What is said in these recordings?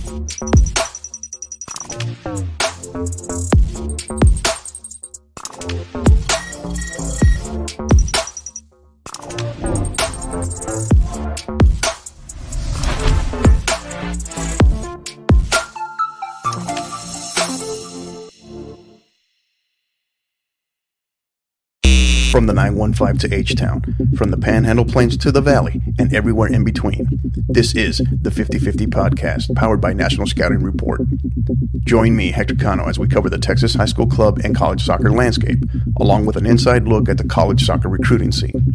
From the 915 to H-Town, from the Panhandle Plains to the Valley, and everywhere in between. This is the 50/50 podcast, powered by National Scouting Report. Join me, Hector Cano, as we cover the Texas high school club and college soccer landscape, along with an inside look at the college soccer recruiting scene.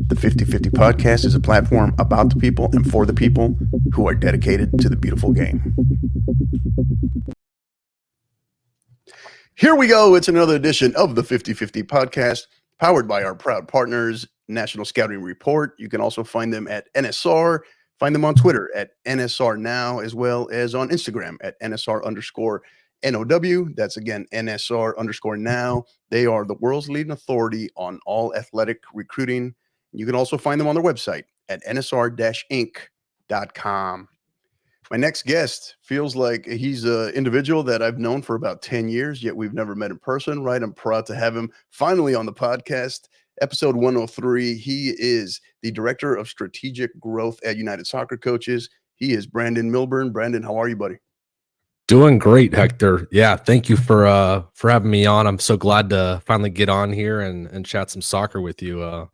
The 50/50 podcast is a platform about the people and for the people who are dedicated to the beautiful game. Here we go. It's another edition of the 50/50 podcast, powered by our proud partners, National Scouting Report. You can also find them at NSR. Find them on Twitter at NSR Now, as well as on Instagram at NSR_NOW. That's again, NSR_Now. They are the world's leading authority on all athletic recruiting. You can also find them on their website at nsr-inc.com. My next guest feels like he's an individual that I've known for about 10 years, yet we've never met in person, right? I'm proud to have him finally on the podcast, episode 103. He is the Director of Strategic Growth at United Soccer Coaches. He is Brandon Milburn. Brandon, how are you, buddy? Doing great, Hector. Yeah, thank you for having me on. I'm so glad to finally get on here and chat some soccer with you.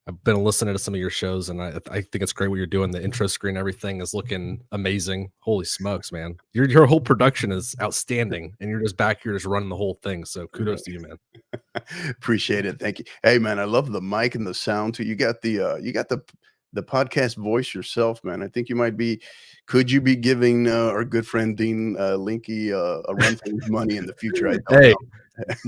I've been listening to some of your shows, and I think it's great what you're doing. The intro screen, everything is looking amazing. Holy smokes, man! Your whole production is outstanding, and you're just back here just running the whole thing. So kudos to you, man. Appreciate it. Thank you. Hey, man, I love the mic and the sound too. You got the podcast voice yourself, man. I think you might be. Could you be giving our good friend Dean Linky a run for his money in the future? I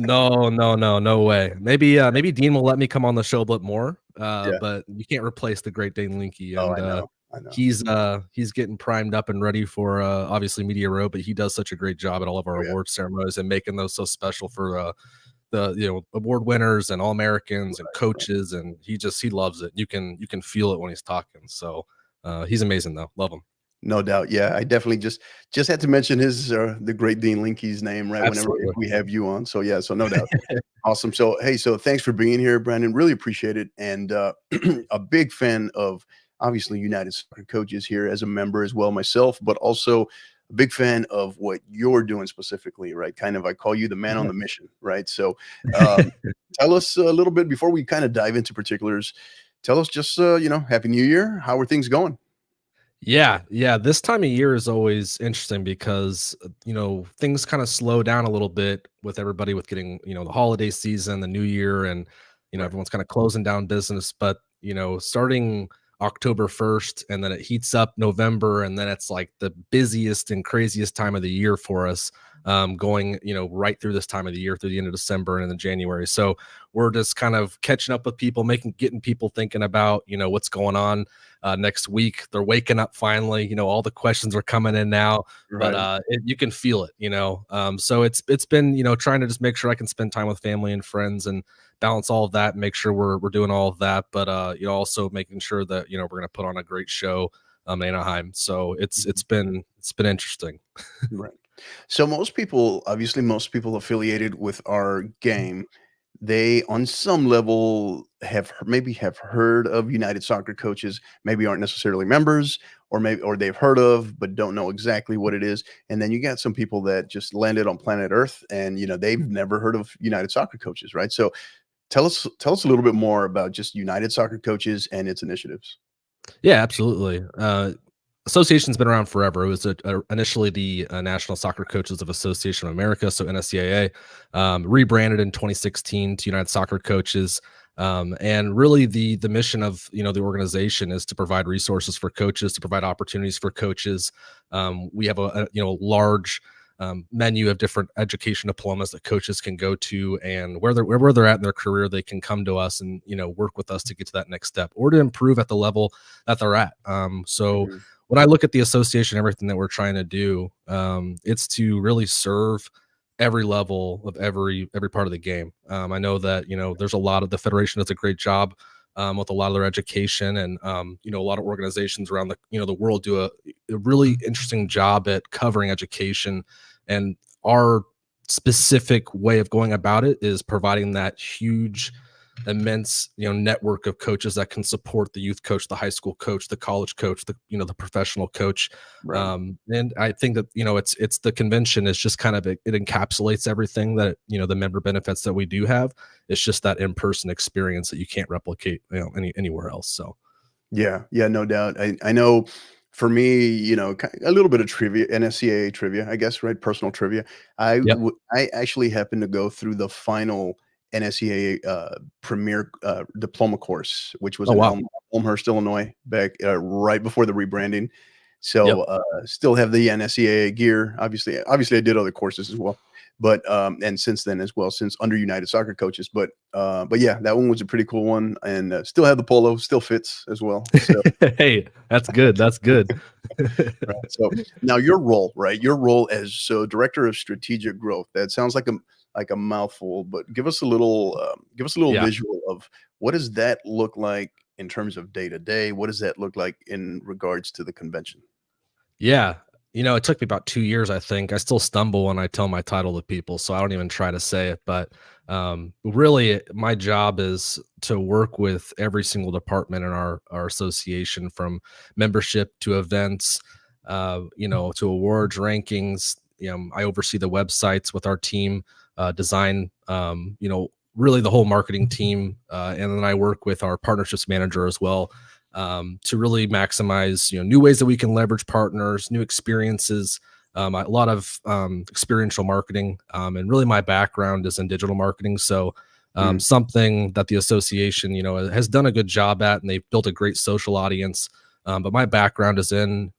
don't know. No way. Maybe Dean will let me come on the show a bit more. But you can't replace the great Dane Linky. And I know. He's getting primed up and ready for obviously Media Row, but he does such a great job at all of our award ceremonies and making those so special for the award winners and All-Americans and coaches, and he loves it. You can feel it when he's talking. So he's amazing though. Love him. No doubt. Yeah, I definitely just had to mention his the great Dean Linky's name, right? Absolutely. Whenever we have you on. So yeah, so no doubt. Awesome. So hey, so thanks for being here, Brandon. Really appreciate it. And a big fan of obviously United Soccer Coaches here as a member as well myself, but also a big fan of what you're doing specifically, right? Kind of, I call you the man on the mission, right? So tell us a little bit before we kind of dive into particulars. Tell us just Happy New Year. How are things going? Yeah. This time of year is always interesting because, things kind of slow down a little bit with everybody with getting, the holiday season, the new year, and, everyone's kind of closing down business. But, starting October 1st, and then it heats up November, and then it's like the busiest and craziest time of the year for us, going, right through this time of the year, through the end of December and then January. So we're just kind of catching up with people, getting people thinking about, what's going on next week. They're waking up finally, all the questions are coming in now, Right. but you can feel it, so it's been, trying to just make sure I can spend time with family and friends and balance all of that and make sure we're doing all of that. But, also making sure that, we're going to put on a great show in Anaheim. So it's been interesting. Right. So most people affiliated with our game, they on some level have heard of United Soccer Coaches, maybe aren't necessarily members, or they've heard of but don't know exactly what it is. And then you got some people that just landed on planet Earth and they've never heard of United Soccer Coaches, right? So tell us a little bit more about just United Soccer Coaches and its initiatives. Yeah, absolutely. Association's been around forever. It was initially the National Soccer Coaches of Association of America, so NSCAA, rebranded in 2016 to United Soccer Coaches. And really the mission of the organization is to provide resources for coaches, to provide opportunities for coaches. We have a large menu of different education diplomas that coaches can go to, and where they're at in their career, they can come to us and work with us to get to that next step or to improve at the level that they're at. When I look at the association, everything that we're trying to do, it's to really serve every level of every part of the game. I know that there's a lot of the federation does a great job with a lot of their education. And a lot of organizations around the world do a really interesting job at covering education. And our specific way of going about it is providing that huge, immense network of coaches that can support the youth coach, the high school coach, the college coach, the professional coach. Right. And I think that it's the convention is just kind of it encapsulates everything that the member benefits that we do have. It's just that in-person experience that you can't replicate anywhere else. So Yeah, yeah, no doubt. I know for me, a little bit of trivia, NSCAA trivia, I guess, right? Personal trivia. yep. I actually happened to go through the final NSCAA premier diploma course, which was Oh in wow. Elmhurst, Illinois, back right before the rebranding. Yep. So still have the NSCAA gear. Obviously, I did other courses as well, but and since then as well, since under United Soccer Coaches. But yeah, that one was a pretty cool one, and still have the polo, still fits as well. So Hey, that's good. That's good. right. So now your role, right? Your role as director of strategic growth. That sounds like a mouthful, but give us a little Yeah. visual of what does that look like in terms of day to day. What does that look like in regards to the convention? Yeah. It took me about 2 years, I think. I still stumble when I tell my title to people, so I don't even try to say it. But really, my job is to work with every single department in our association, from membership to events, to awards, rankings. I oversee the websites with our team, design, really the whole marketing team, and then I work with our partnerships manager as well, to really maximize new ways that we can leverage partners, new experiences, a lot of experiential marketing, and really my background is in digital marketing. So Mm, something that the association has done a good job at, and they've built a great social audience. But my background is in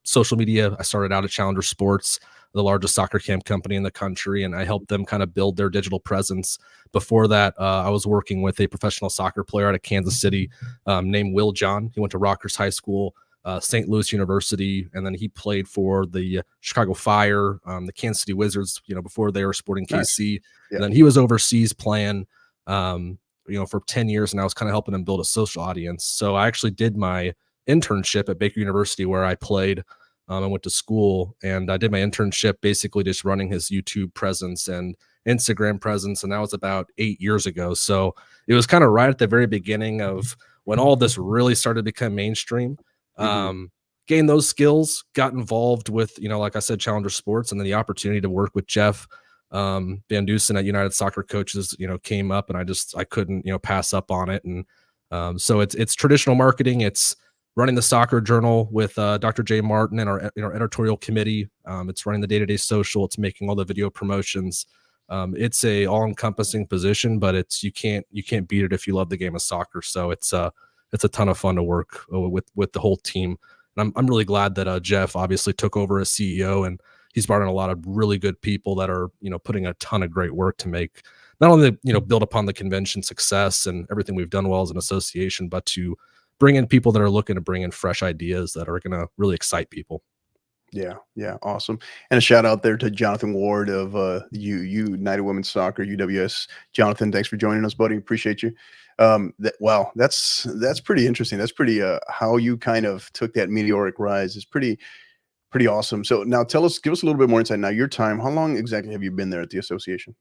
social media. I started out at Challenger Sports, the largest soccer camp company in the country, and I helped them kind of build their digital presence. Before that, I was working with a professional soccer player out of Kansas City, named Will John. He went to Rockhurst High School, St. Louis University, and then he played for the Chicago Fire, the Kansas City Wizards, before they were Sporting nice. KC. Yeah. And then he was overseas playing, for 10 years, and I was kind of helping him build a social audience. So I actually did my internship at Baker University, where I played. I went to school, and I did my internship basically just running his YouTube presence and Instagram presence. And that was about 8 years ago. So it was kind of right at the very beginning of when all this really started to become mainstream. Hmm. Um, Gained those skills, got involved with, like I said, Challenger Sports, and then the opportunity to work with Jeff Van Dusen at United Soccer Coaches, came up, and I couldn't, pass up on it. And so it's traditional marketing. It's running the soccer journal with Dr. Jay Martin and our editorial committee. It's running the day-to-day social. It's making all the video promotions. It's a all-encompassing position, but you can't beat it if you love the game of soccer. So it's a ton of fun to work with the whole team. And I'm really glad that Jeff obviously took over as CEO, and he's brought in a lot of really good people that are putting a ton of great work to make not only build upon the convention success and everything we've done well as an association, but to bring in people that are looking to bring in fresh ideas that are going to really excite people. Yeah, yeah, awesome. And a shout out there to Jonathan Ward of United Women's Soccer, UWS. Jonathan, thanks for joining us, buddy. Appreciate you. Wow, that's pretty interesting. That's pretty how you kind of took that meteoric rise is pretty awesome. So now give us a little bit more insight. Now your time, how long exactly have you been there at the association?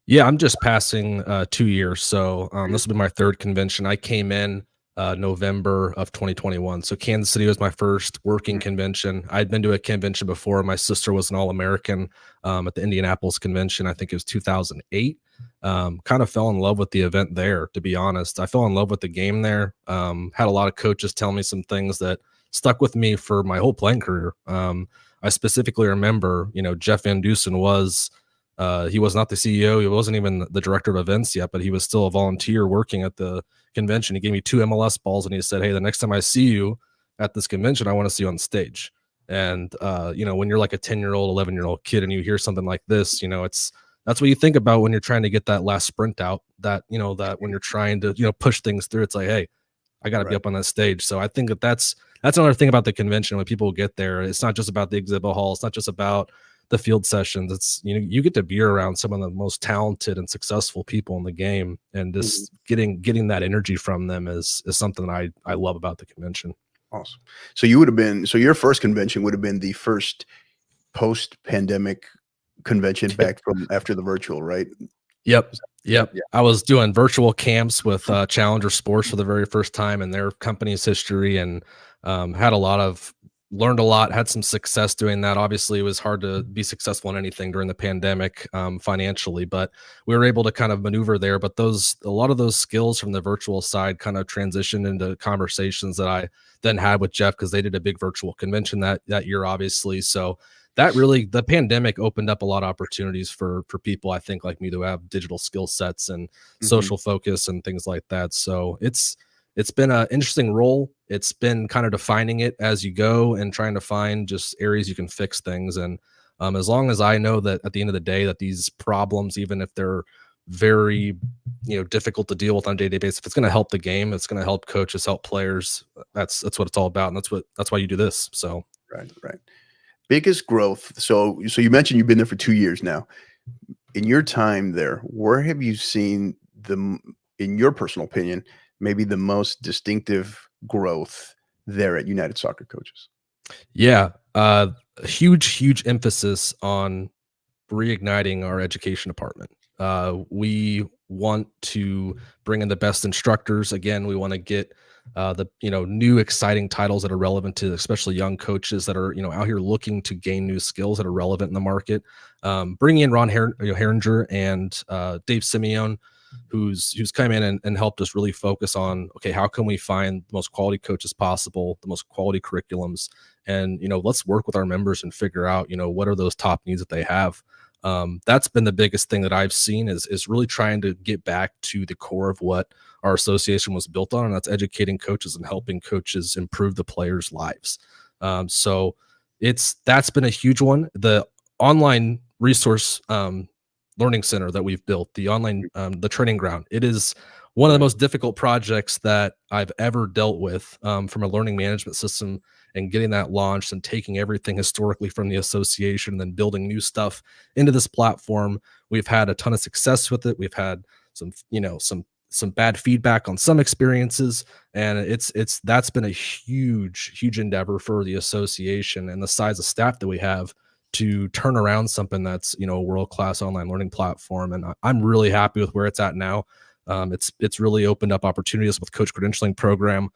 Yeah, I'm just passing 2 years. So this will be my third convention. I came in November of 2021. So Kansas City was my first working Mhm. convention. I'd been to a convention before. My sister was an All-American at the Indianapolis convention. I think it was 2008. Kind of fell in love with the event there, to be honest. I fell in love with the game there. Had a lot of coaches tell me some things that stuck with me for my whole playing career. I specifically remember, Jeff Van Dusen was he was not the CEO. He wasn't even the director of events yet, but he was still a volunteer working at the convention. He gave me 2 MLS balls, and he said, "Hey, the next time I see you at this convention, I want to see you on stage." And when you're like a 10-year-old, 11-year-old kid, and you hear something like this, that's what you think about when you're trying to get that last sprint out. That when you're trying to push things through, it's like, hey, I got to be Right. up on that stage. So I think that's another thing about the convention. When people get there, it's not just about the exhibit hall. It's not just about the field sessions. It's, you know, you get to be around some of the most talented and successful people in the game, and Mhm. just getting that energy from them is something that I love about the convention. Awesome. So you would have been so your first convention would have been the first post-pandemic convention Yep. back from after the virtual, right? Yep. Is that Yep. yeah. I was doing virtual camps with Challenger Sports for the very first time in their company's history, and had a lot of learned a lot, had some success doing that. Obviously, it was hard to be successful in anything during the pandemic financially, but we were able to kind of maneuver there. But those a lot of those skills from the virtual side kind of transitioned into conversations that I then had with Jeff, because they did a big virtual convention that year, obviously. So that really, the pandemic opened up a lot of opportunities for people, I think, like me, to have digital skill sets and Mhm. social focus and things like that. So it's been an interesting role. It's been kind of defining it as you go and trying to find just areas you can fix things. And as long as I know that at the end of the day that these problems, even if they're very, you know, difficult to deal with on a day-to-day basis, if it's going to help the game, it's going to help coaches, help players, that's what it's all about. And that's why you do this. So Right, right. Biggest growth. So you mentioned you've been there for 2 years now. In your time there, where have you seen in your personal opinion, maybe the most distinctive growth there at United Soccer Coaches? yeah, a huge emphasis on reigniting our education department. We want to bring in the best instructors. Again, we want to get the, you know, new exciting titles that are relevant to especially young coaches that are, you know, out here looking to gain new skills that are relevant in the market. Bringing in Herringer and Dave Simeone, who's come in and helped us really focus on, okay, how can we find the most quality coaches possible, the most quality curriculums, and, you know, let's work with our members and figure out, you know, what are those top needs that they have. That's been the biggest thing that I've seen is really trying to get back to the core of what our association was built on, and that's educating coaches and helping coaches improve the players' lives. So that's been a huge one. The online resource learning center that we've built, the online the training ground, it is one of the Right. most difficult projects that I've ever dealt with, from a learning management system, and getting that launched and taking everything historically from the association and then building new stuff into this platform. We've had a ton of success with it. We've had some, you know, some bad feedback on some experiences, and it's that's been a huge endeavor for the association and the size of staff that we have to turn around something that's, you know, a world-class online learning platform. And I'm really happy with where it's at now. It's really opened up opportunities with coach credentialing program,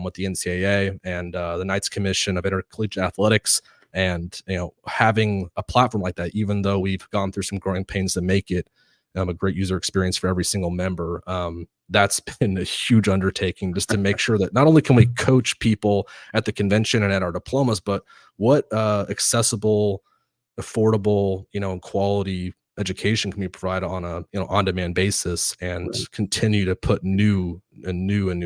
with the NCAA and the Knights Commission of Intercollegiate Athletics. And, you know, having a platform like that, even though we've gone through some growing pains to make it a great user experience for every single member, that's been a huge undertaking, just to make sure that not only can we coach people at the convention and at our diplomas, but what accessible, affordable, you know, quality education can be provided on a, you know, on-demand basis, and Right. continue to put new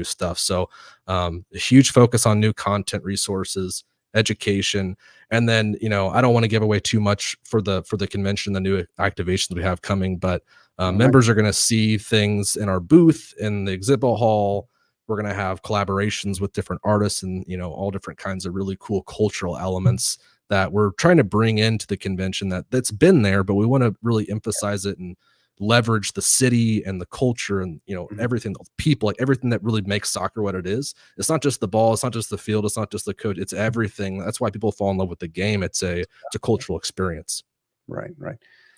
stuff. So a huge focus on new content resources, education. And then, you know, I don't want to give away too much for the convention, the new activations we have coming, but All right. members are going to see things in our booth, in the exhibit hall. We're going to have collaborations with different artists, and, you know, all different kinds of really cool cultural elements that we're trying to bring into the convention that's been there, but we want to really emphasize it and leverage the city and the culture and, you know, Mhm. everything, the people, like everything that really makes soccer what it is. It's not just the ball, it's not just the field, it's not just the coach, it's everything. That's why people fall in love with the game. It's a cultural experience. Right, right.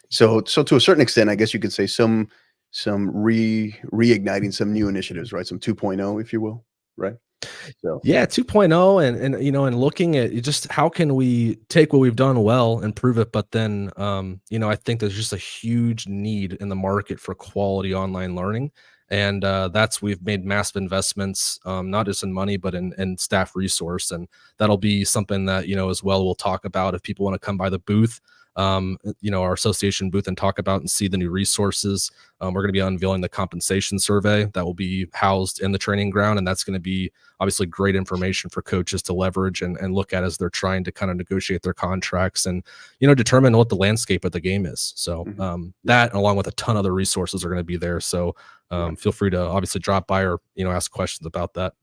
So to a certain extent, I guess you could say some reigniting some new initiatives, right? Some 2.0, if you will, right? So Yeah, 2.0, and you know, and looking at just how can we take what we've done well, improve it, but then you know, I think there's just a huge need in the market for quality online learning. And that's, we've made massive investments, not just in money, but in staff resource. And that'll be something that, you know, as well, we'll talk about if people want to come by the booth, you know, our association booth, and talk about and see the new resources. We're going to be unveiling the compensation survey that will be housed in the training ground, and that's going to be obviously great information for coaches to leverage and look at as they're trying to kind of negotiate their contracts and, you know, determine what the landscape of the game is. So mhm, yeah, that, along with a ton of other resources, are going to be there. So right. feel free to obviously drop by or, you know, ask questions about that.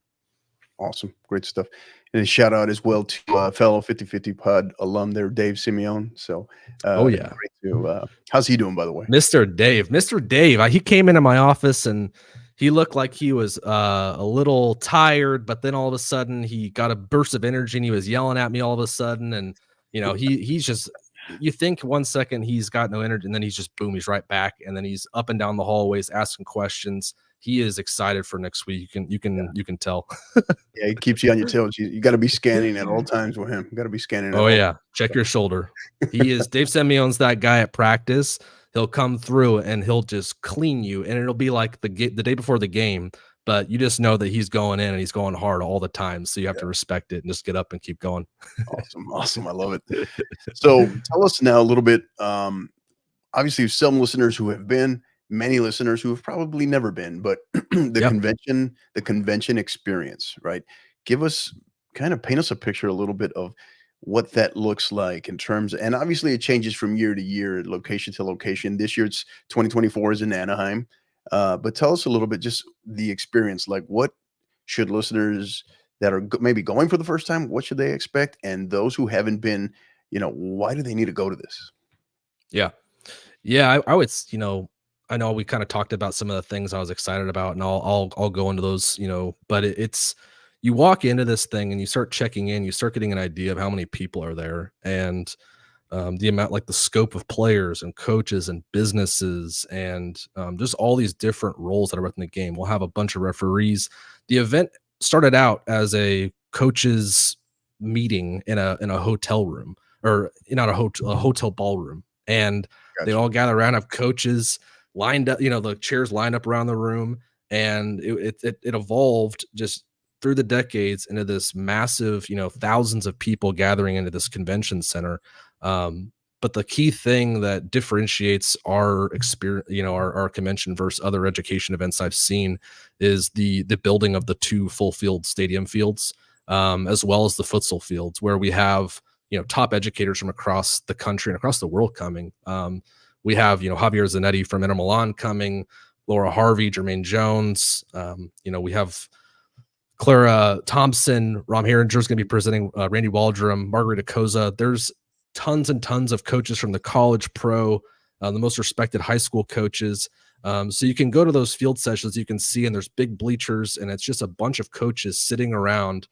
Awesome. Great stuff. And a shout out as well to fellow 50/50 pod alum there, Dave Simeone. So Oh yeah. great to. How's he doing, by the way? Mr. Dave, he came into my office and he looked like he was a little tired, but then all of a sudden he got a burst of energy and he was yelling at me all of a sudden. And he's just, you think 1 second he's got no energy and then he's just boom, he's right back, and then he's up and down the hallways asking questions. He is excited for next week. You can tell. Yeah, he keeps you on your toes. You got to be scanning at all times with him. Got to be scanning at Oh all. yeah, check your shoulder. He is Dave Simeone's that guy at practice. He'll come through and he'll just clean you, and it'll be like the day before the game. But you just know that he's going in and he's going hard all the time, so you have to respect it and just get up and keep going. Awesome, awesome. I love it. So tell us now a little bit. Obviously, some listeners who have been, many listeners who have probably never been, but Yeah, the convention experience, right? Give us kind of paint us a picture a little bit of what that looks like in terms, and obviously it changes from year to year, location to location. This year it's 2024 is in Anaheim. But tell us a little bit just the experience, like what should listeners that are maybe going for the first time, what should they expect? And those who haven't been, why do they need to go to this? yeah. Yeah, I would, I know we kind of talked about some of the things I was excited about, and I'll go into those, but it's you walk into this thing and you start checking in, you start getting an idea of how many people are there, and the amount, like the scope of players and coaches and businesses, and just all these different roles that are within the game. We'll have a bunch of referees. The event started out as a coaches meeting in a hotel room, or not a hotel ballroom, and they Gotcha. all gather around, have coaches lined up, the chairs lined up around the room, and it evolved just through the decades into this massive, thousands of people gathering into this convention center. But the key thing that differentiates our experience, our convention versus other education events I've seen, is the building of the two full field stadium fields, as well as the futsal fields, where we have top educators from across the country and across the world coming. We have Javier Zanetti from Inter Milan coming, Laura Harvey, Jermaine Jones. We have Clara Thompson, Rom Herringer is going to be presenting, Randy Waldrum, Margarita Koza. There's tons and tons of coaches from the college, pro, the most respected high school coaches. So you can go to those field sessions, you can see, and there's big bleachers, and it's just a bunch of coaches sitting around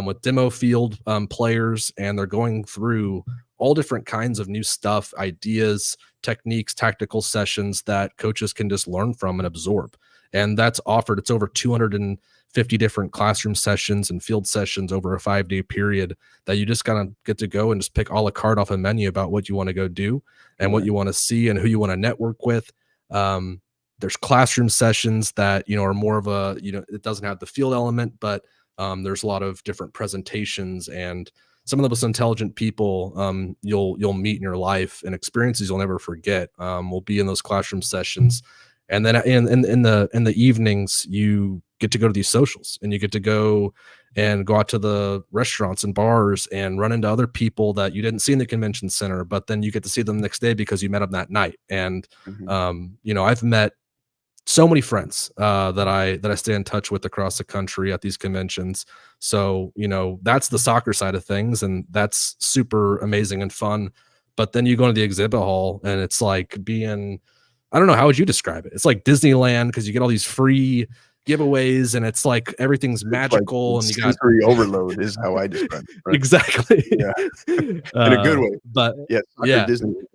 with demo field players, and they're going through all different kinds of new stuff, ideas, techniques, tactical sessions that coaches can just learn from and absorb. And that's offered. It's over 250 different classroom sessions and field sessions over a 5-day period that you just kind of get to go and just pick a la carte off a menu about what you want to go do and what you want to see and who you want to network with. There's classroom sessions that, are more of a, it doesn't have the field element, but there's a lot of different presentations, and some of the most intelligent people you'll meet in your life, and experiences you'll never forget will be in those classroom sessions. And then in the evenings, you get to go to these socials, and you get to go out to the restaurants and bars and run into other people that you didn't see in the convention center, but then you get to see them the next day because you met them that night. And Mhm. I've met so many friends that I stay in touch with across the country at these conventions. So, that's the soccer side of things, and that's super amazing and fun. But then you go to the exhibit hall, and it's like being, I don't know, how would you describe it? It's like Disneyland, because you get all these free giveaways, and it's like everything's It's like magical, and you got sensory overload is how I describe it, right? exactly. Yeah, in a good way. But Yeah, yeah,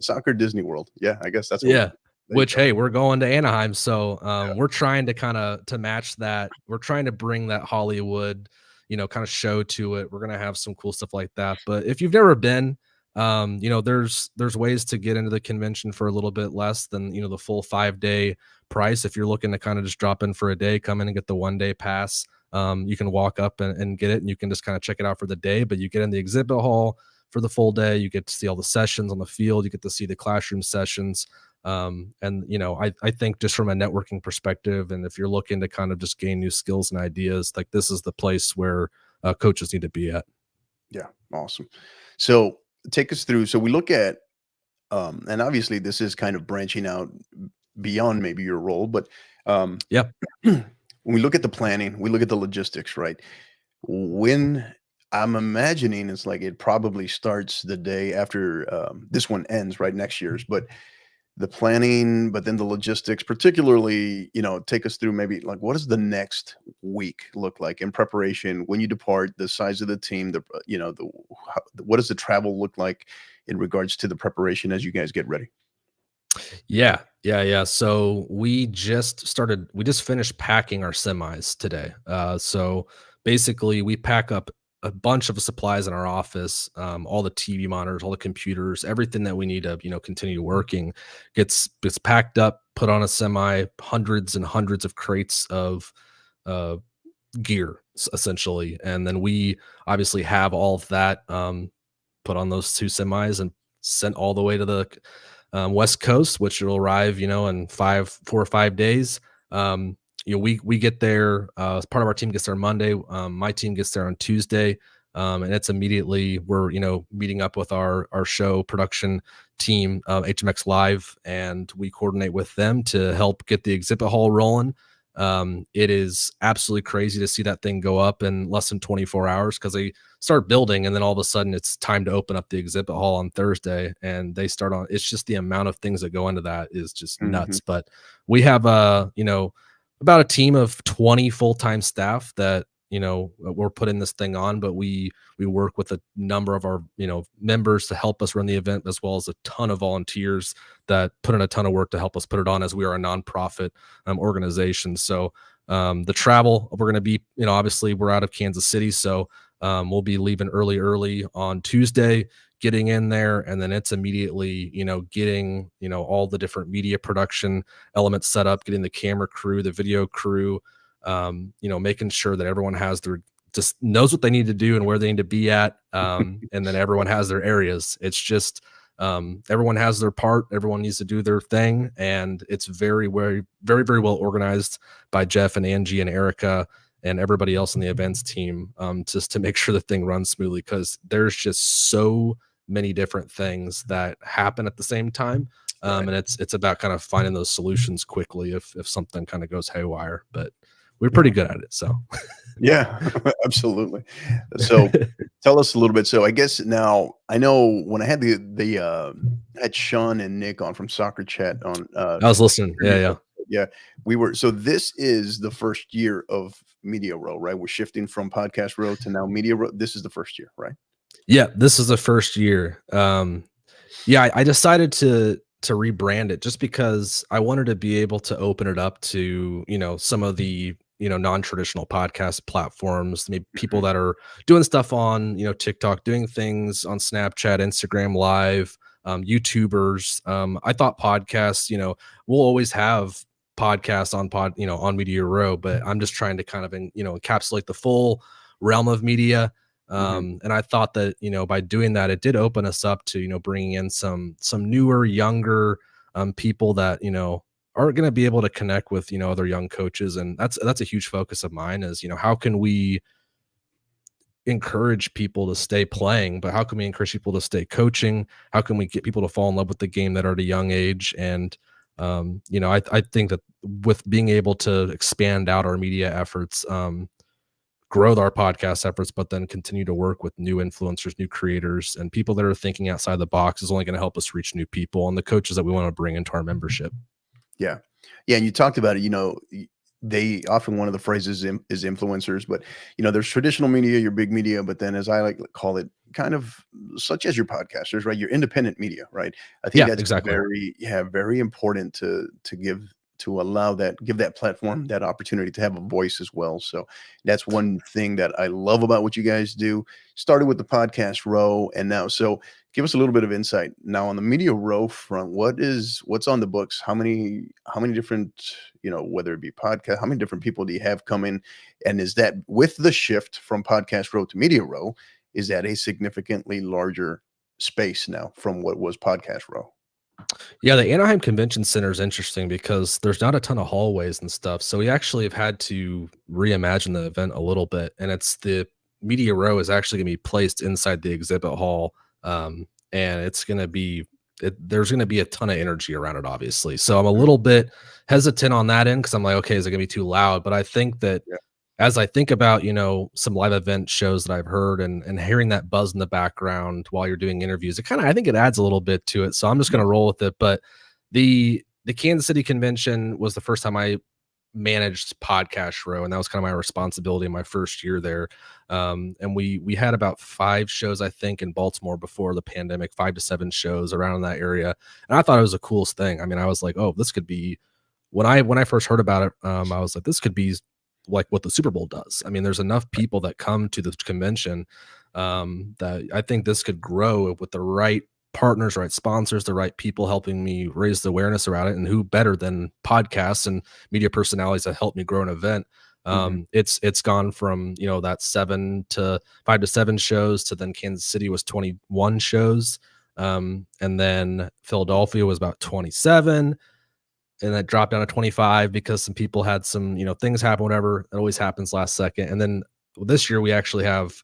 Soccer Disney World. Yeah, I guess that's what yeah. there you Which, go. hey, we're going to Anaheim, so we're trying to to match that. We're trying to bring that Hollywood, kind of show to it. We're gonna have some cool stuff like that. But if you've never been, there's ways to get into the convention for a little bit less than the full 5-day price. If you're looking to kind of just drop in for a day, come in and get the 1-day pass. You can walk up and get it, and you can just kind of check it out for the day. But you get in the exhibit hall for the full day. You get to see all the sessions on the field. You get to see the classroom sessions. And I think, just from a networking perspective, and if you're looking to kind of just gain new skills and ideas, like, this is the place where coaches need to be at. Yeah, awesome. So take us through. So we look at, and obviously this is kind of branching out beyond maybe your role, but um, Yeah. when we look at the planning, we look at the logistics, right? When I'm imagining it's like it probably starts the day after, this one ends, right, next year's, but the planning, but then the logistics, particularly, take us through maybe like what does the next week look like in preparation when you depart, the size of the team, what does the travel look like in regards to the preparation as you guys get ready? Yeah, yeah, yeah. So we just finished packing our semis today. So basically, we pack up a bunch of supplies in our office, all the TV monitors, all the computers, everything that we need to, continue working, gets packed up, put on a semi, hundreds and hundreds of crates of uh, gear, essentially, and then we obviously have all of that. Put on those 2 semis and sent all the way to the, West Coast, which will arrive, in 4 or 5 days. Um, we get there, part of our team gets there Monday, my team gets there on Tuesday, and it's immediately we're, meeting up with our show production team, HMX Live, and we coordinate with them to help get the exhibit hall rolling. It is absolutely crazy to see that thing go up in less than 24 hours because they start building and then all of a sudden it's time to open up the exhibit hall on Thursday and they start on. It's just the amount of things that go into that is just Mhm. nuts. But we have about a team of 20 full-time staff that we're putting this thing on, but we work with a number of our members to help us run the event, as well as a ton of volunteers that put in a ton of work to help us put it on, as we are a nonprofit organization. So the travel, we're going to be, obviously we're out of Kansas City, so we'll be leaving early on Tuesday, getting in there, and then it's immediately, getting, all the different media production elements set up, getting the camera crew, the video crew, making sure that everyone has their just knows what they need to do and where they need to be at. And then everyone has their areas. It's just everyone has their part, everyone needs to do their thing, and it's very well organized by Jeff and Angie and Erica and everybody else in the events team, just to make sure the thing runs smoothly, because there's just so many different things that happen at the same time. Right. And it's about kind of finding those solutions quickly if something kind of goes haywire, but we're pretty Yeah. good at it. So Yeah, absolutely. So tell us a little bit. So I guess now I know when I had I had Sean and Nick on from Soccer Chat on I was listening. Yeah, previous yeah. episode, yeah, we were so this is the first year of Media Row, right? We're shifting from Podcast Row to now Media Row. This is the first year, right? Yeah, this is the first year. Yeah, I decided to rebrand it just because I wanted to be able to open it up to, some of the, non-traditional podcast platforms, maybe people Mhm. that are doing stuff on, TikTok, doing things on Snapchat, Instagram Live, YouTubers. I thought podcasts, we'll always have podcasts on Media Row, but I'm just trying to kind of, encapsulate the full realm of media. Mhm. And I thought that, by doing that, it did open us up to, bringing in some newer, younger people that, are going to be able to connect with, other young coaches. And that's a huge focus of mine is, how can we encourage people to stay playing, but how can we encourage people to stay coaching? How can we get people to fall in love with the game that are at a young age? And, I think that with being able to expand out our media efforts, grow our podcast efforts, but then continue to work with new influencers, new creators, and people that are thinking outside the box is only going to help us reach new people and the coaches that we want to bring into our membership. Yeah. Yeah, and you talked about it, they often one of the phrases is influencers, but there's traditional media, your big media, but then as I like to call it, kind of such as your podcasters, right? Your independent media, right? I think Yeah, that's exactly. very important to give that platform that opportunity to have a voice as well. So that's one thing that I love about what you guys do. Started with the podcast row and now so give us a little bit of insight now on the media row front. What's on the books? How many different, whether it be podcast, how many different people do you have coming? And is that with the shift from podcast row to media row, is that a significantly larger space now from what was podcast row? Yeah, the Anaheim Convention Center is interesting because there's not a ton of hallways and stuff. So we actually have had to reimagine the event a little bit. And it's the media row is actually going to be placed inside the exhibit hall. And it's going to be, there's going to be a ton of energy around it, obviously. So I'm a Mm, little bit hesitant on that end because I'm like, okay, is it going to be too loud? But I think that yeah. as I think about, some live event shows that I've heard and hearing that buzz in the background while you're doing interviews, it kind of, I think it adds a little bit to it. So I'm just going Yeah. to roll with it. But the Kansas City convention was the first time I managed podcast show, and that was kind of my responsibility in my first year there. And we had about 5 shows, I think, in Baltimore before the pandemic, 5 to 7 shows around in that area. And I thought it was the coolest thing. I mean, I was like, oh, this could be, when I first heard about it, I was like, this could be like what the Super Bowl does. I mean, there's enough people that come to the convention, that I think this could grow with the right partners, right sponsors, the right people helping me raise the awareness around it. And who better than podcasts and media personalities that help me grow an event? Mhm. It's gone from, that 5 to 7 shows to then Kansas City was 21 shows. And then Philadelphia was about 27, and that dropped down to 25 because some people had some, things happen, whatever. It always happens last second. And then this year we actually have,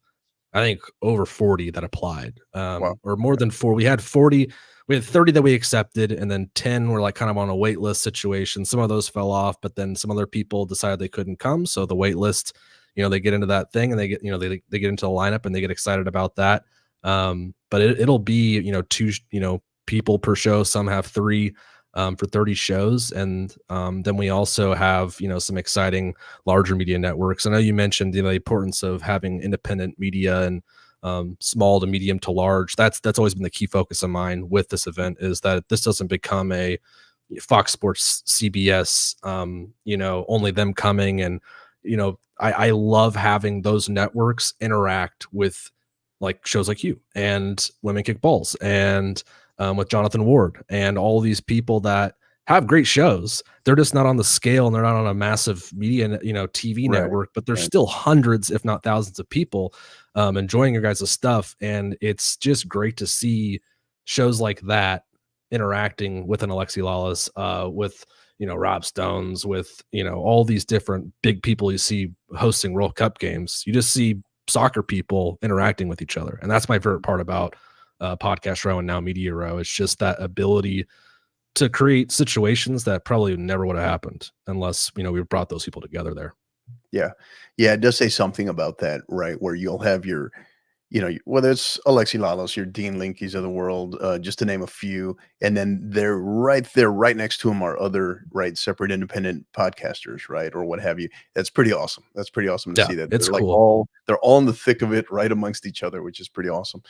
I think, over 40 that applied, Wow. or more than 4. We had 40, we had 30 that we accepted, and then 10 were like kind of on a wait list situation. Some of those fell off, but then some other people decided they couldn't come. So the wait list, they get into that thing and they get, they get into the lineup and they get excited about that. But it'll be, 2, people per show. Some have 3, for 30 shows. And then we also have, some exciting larger media networks. I know you mentioned, the importance of having independent media and small to medium to large. That's always been the key focus of mine with this event, is that this doesn't become a Fox Sports, CBS, only them coming. And, I love having those networks interact with like shows like you and Women Kick Balls and with Jonathan Ward and all these people that have great shows. They're just not on the scale, and they're not on a massive media, TV Right. network, but there's Right. still hundreds, if not thousands of people enjoying your guys' stuff. And it's just great to see shows like that interacting with an Alexi Lawless, with, Rob Stones, with, all these different big people you see hosting World Cup games. You just see soccer people interacting with each other. And that's my favorite part about Podcast Row and now Media Row. It's just that ability to create situations that probably never would have happened unless, we brought those people together there. Yeah. Yeah, it does say something about that, right? Where you'll have your, whether it's Alexi Lalos, your Dean Linkeys of the world, just to name a few, and then they're right there, right next to them are other, right, separate independent podcasters, right, or what have you. That's pretty awesome. That's pretty awesome to Yeah, see that it's they're like cool. they're all in the thick of it, right amongst each other, which is pretty awesome.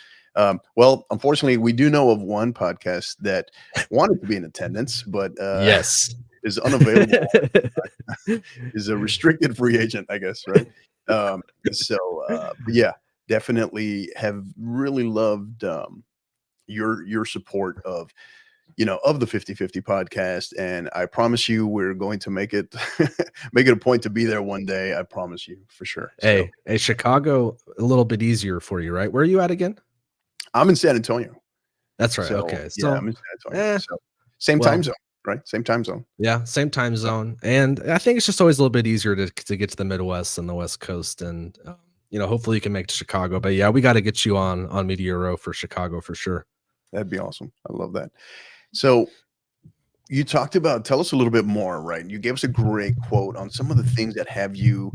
Well, unfortunately, we do know of one podcast that wanted to be in attendance, but Yes. is unavailable, is a restricted free agent, I guess, right? So, but yeah, definitely have really loved your support of of the 50/50 podcast, and I promise you we're going to make it make it a point to be there one day. I promise you for sure. So Hey, Chicago, a little bit easier for you, right? Where are you at again? I'm in San Antonio. That's right. So Okay. yeah, So, I'm in San Antonio. eh, So same time well, zone, right? Same time zone. yeah, same time So zone. And I think it's just always a little bit easier to get to the Midwest and the West Coast. And, hopefully you can make it to Chicago. But yeah, we got to get you on Media Row for Chicago for sure. that'd be awesome. I love that. So you talked about, tell us a little bit more, right? You gave us a great quote on some of the things that have you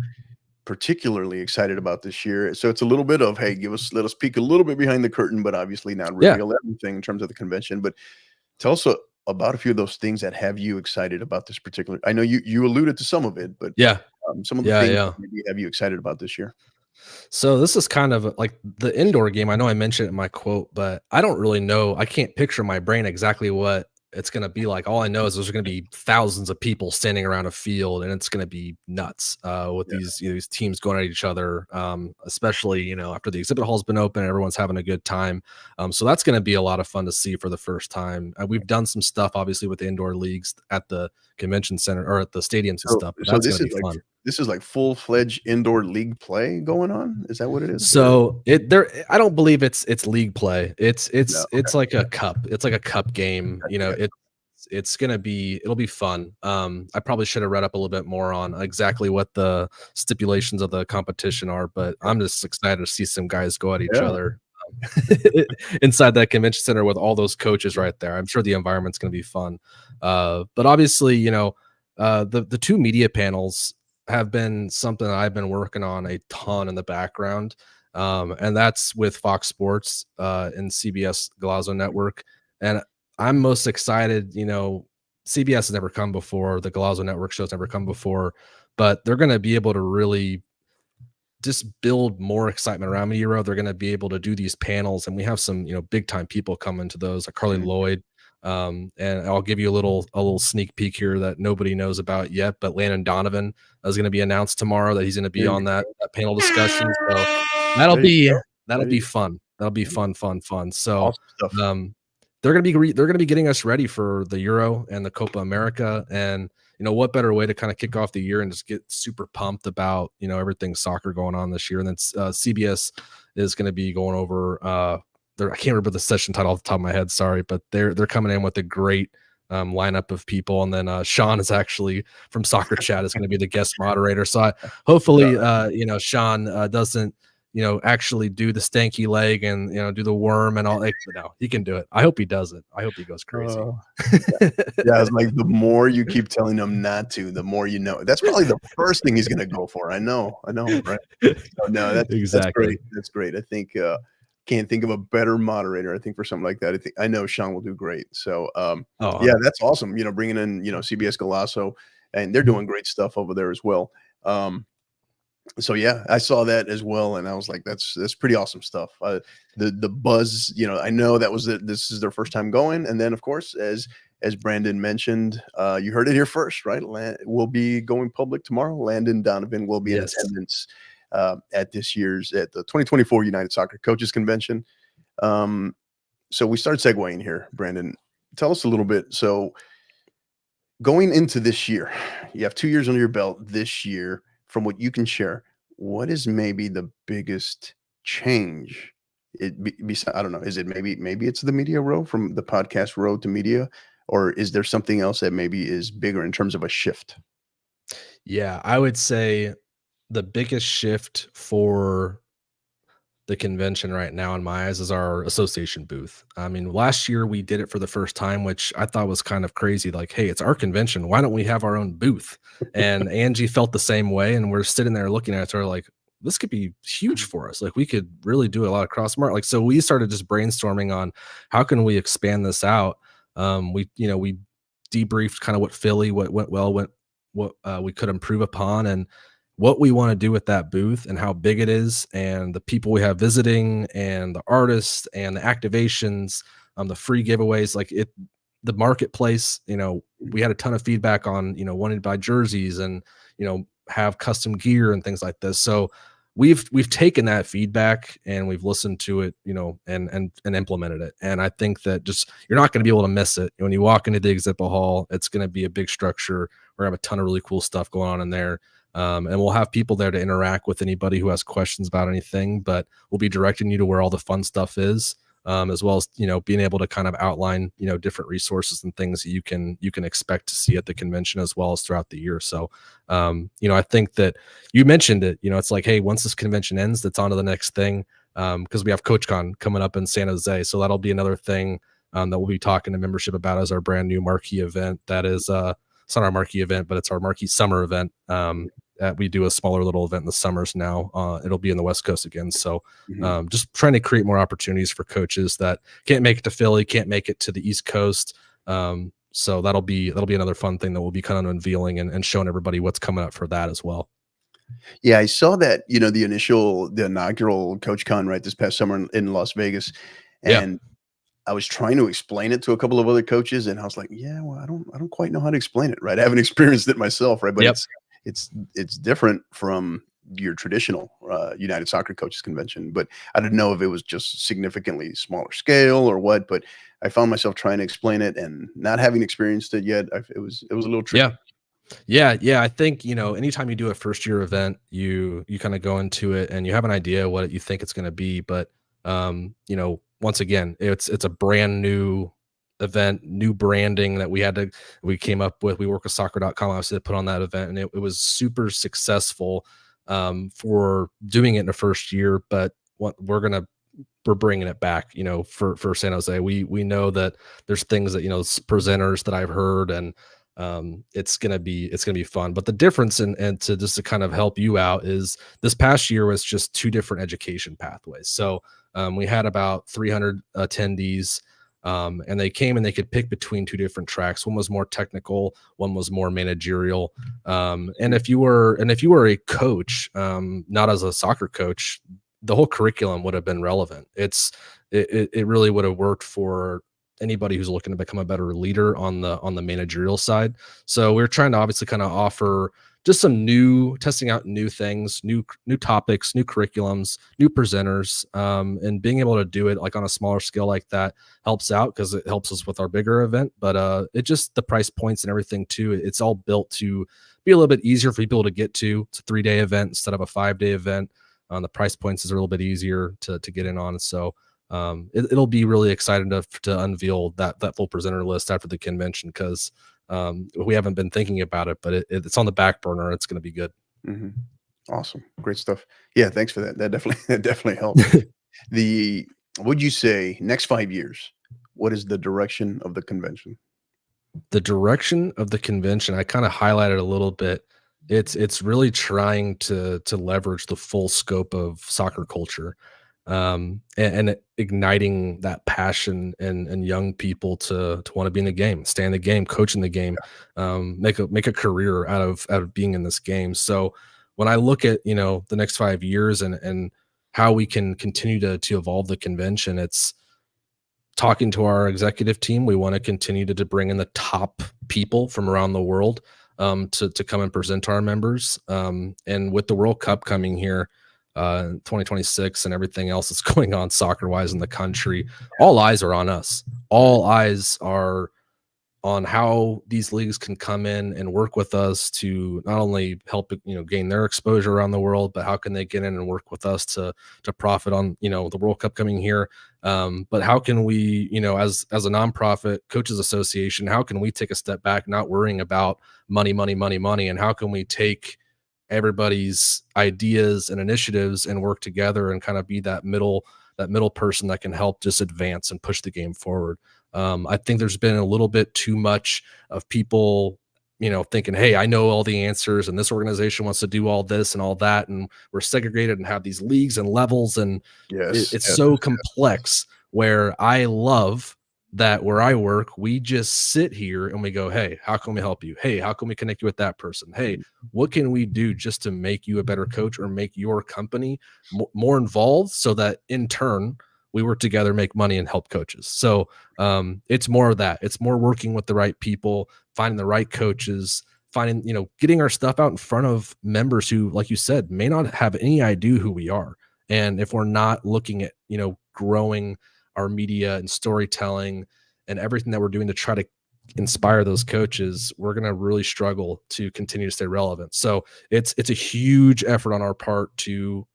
particularly excited about this year. So it's a little bit of, hey, let us peek a little bit behind the curtain, but obviously not Yeah. reveal everything in terms of the convention. But tell us about a few of those things that have you excited about this particular. I know you alluded to some of it, but Yeah. some of the Yeah. things that Yeah. maybe have you excited about this year. So this is kind of like the indoor game. I know I mentioned it in my quote, but I don't really know. I can't picture in my brain exactly what it's going to be like. All I know is there's going to be thousands of people standing around a field, and it's going to be nuts with Yeah. these teams going at each other. Especially after the exhibit hall's been open, everyone's having a good time. So that's going to be a lot of fun to see for the first time. We've done some stuff obviously with the indoor leagues at the convention center or at the stadiums and So, stuff, but so that's going to be fun. this is like full-fledged indoor league play going on. Is that what it is? So I don't believe it's league play. It's No. it's like a cup. It's like a cup game. Okay. It'll be fun. I probably should have read up a little bit more on exactly what the stipulations of the competition are, but I'm just excited to see some guys go at each Yeah. other inside that convention center with all those coaches right there. I'm sure the environment's going to be fun. But obviously, the 2 media panels, have been something that I've been working on a ton in the background. And that's with Fox Sports and CBS Galazo Network. And I'm most excited, CBS has never come before, the Galazo Network show's never come before, but they're going to be able to really just build more excitement around Media Row. They're going to be able to do these panels, and we have some, big time people coming to those, like Carly Mhm. Lloyd. And I'll give you a little sneak peek here that nobody knows about yet, but Landon Donovan is going to be announced tomorrow that he's going to be There you on that, go. that panel discussion. So that'll There you be go. that'll There you be go. fun. That'll be Mhm. fun, fun, fun. So Awesome stuff. um, they're gonna be getting us ready for the Euro and the Copa America, and what better way to kind of kick off the year and just get super pumped about everything soccer going on this year. And then CBS is going to be going over. I can't remember the session title off the top of my head. Sorry, but they're coming in with a great lineup of people. And then Sean is actually from Soccer Chat is going to be the guest moderator. So hopefully, Sean doesn't actually do the stanky leg and do the worm and all. Like, no, he can do it. I hope he does it. I hope he goes crazy. Uh, yeah, it's like the more you keep telling him not to, the more you know. That's probably the first thing he's gonna go for. I know, right? So, no, that's Exactly. great. That's great. I think, can't think of a better moderator, I think, for something like that. I know Sean will do great. So, Oh, yeah, that's awesome, bringing in, CBS Galasso, and they're doing great stuff over there as well. So yeah, I saw that as well, and I was like, "That's pretty awesome stuff." The buzz, I know that was it. This is their first time going, and then of course, as Brandon mentioned, you heard it here first, right? Will be going public tomorrow. Landon Donovan will be in yes. attendance at the 2024 United Soccer Coaches Convention. Um, so we start segueing here, Brandon. Tell us a little bit. So going into this year, you have 2 years under your belt this year. From what you can share, what is maybe the biggest change? I don't know, is it maybe it's the media row from the podcast road to media, or is there something else that maybe is bigger in terms of a shift? Yeah, I would say the biggest shift for the convention right now in my eyes is our association booth. I mean, last year we did it for the first time, which I thought was kind of crazy. Like, hey, it's our convention. Why don't we have our own booth? And Angie felt the same way. And we're sitting there looking at her like, this could be huge for us. Like, we could really do a lot of cross market. Like, so we started just brainstorming on how can we expand this out. We debriefed kind of what Philly, what went well, what we could improve upon, and what we want to do with that booth and how big it is and the people we have visiting and the artists and the activations, the free giveaways, like it, the marketplace, we had a ton of feedback on, wanting to buy jerseys and, have custom gear and things like this. So we've taken that feedback and we've listened to it, and implemented it. And I think that just, you're not going to be able to miss it. When you walk into the exhibit hall, it's going to be a big structure. We're gonna have a ton of really cool stuff going on in there. And we'll have people there to interact with anybody who has questions about anything, but we'll be directing you to where all the fun stuff is, as well as being able to kind of outline different resources and things that you can expect to see at the convention as well as throughout the year. So I think that you mentioned it. It's like, hey, once this convention ends, that's on to the next thing, because we have CoachCon coming up in San Jose, so that'll be another thing that we'll be talking to membership about as our brand new marquee event. That is it's not our marquee event, but it's our marquee summer event. We do a smaller little event in the summers now. It'll be in the West Coast again. So Mhm. just trying to create more opportunities for coaches that can't make it to Philly, can't make it to the East Coast. So that'll be another fun thing that we'll be kind of unveiling and showing everybody what's coming up for that as well. Yeah, I saw that, the inaugural CoachCon, right, this past summer in Las Vegas, Yeah. and I was trying to explain it to a couple of other coaches, and I was like, "Yeah, well, I don't quite know how to explain it, right? I haven't experienced it myself, right? But Yep. it's different from your traditional United Soccer Coaches Convention. But I didn't know if it was just significantly smaller scale or what. But I found myself trying to explain it and not having experienced it yet. It was a little Yeah. tricky. Yeah. I think, anytime you do a first year event, you kind of go into it and you have an idea what you think it's going to be. But, once again, it's a brand new event, new branding that we came up with. We work with soccer.com, obviously, to put on that event, and it was super successful, for doing it in the first year. But what we're bringing it back, for San Jose. We know that there's things that, presenters that I've heard and It's gonna be fun. But the difference, and to just to kind of help you out, is this past year was just two different education pathways. So we had about 300 attendees, and they came and they could pick between two different tracks. One was more technical, one was more managerial. And if you were a coach, not as a soccer coach, the whole curriculum would have been relevant. It really would have worked for anybody who's looking to become a better leader on the managerial side. So we're trying to obviously kind of offer just some testing out new things, new topics, new curriculums, new presenters, and being able to do it like on a smaller scale like that helps out because it helps us with our bigger event. But it just the price points and everything too. It's all built to be a little bit easier for people to get to. It's a 3-day event instead of a 5-day event. The price points is a little bit easier to get in on. So it'll be really exciting to unveil that full presenter list after the convention because we haven't been thinking about it, but it's on the back burner. It's going to be good. Mhm. Awesome. Great stuff. Yeah, thanks for that. That definitely helps. Would you say next 5 years, what is the direction of the convention? The direction of the convention, I kind of highlighted a little bit. It's really trying to leverage the full scope of soccer culture, and igniting that passion in young people to want to be in the game, stay in the game, coach in the game, make a career out of being in this game. So when I look at the next 5 years and how we can continue to evolve the convention, it's talking to our executive team. We want to continue to bring in the top people from around the world, to come and present to our members. And with the World Cup coming here, 2026, and everything else that's going on soccer wise in the country, all eyes are on us. All eyes are on how these leagues can come in and work with us to not only help gain their exposure around the world, but how can they get in and work with us to profit on the World Cup coming here. But how can we, as a nonprofit coaches association, how can we take a step back, not worrying about money, money, money, money, and how can we take everybody's ideas and initiatives and work together and kind of be that middle person that can help just advance and push the game forward. I think there's been a little bit too much of people, thinking, hey, I know all the answers and this organization wants to do all this and all that. And we're segregated and have these leagues and levels. And Yes, it's yes, so yes. complex where I love that where I work, we just sit here and we go, hey, how can we help you? Hey, how can we connect you with that person? Hey, Mhm, what can we do just to make you a better coach or make your company more involved so that in turn we work together, make money, and help coaches. So it's more of that. It's more working with the right people, finding the right coaches, finding, getting our stuff out in front of members who, like you said, may not have any idea who we are. And if we're not looking at, growing our media and storytelling and everything that we're doing to try to inspire those coaches, we're going to really struggle to continue to stay relevant. So it's a huge effort on our part to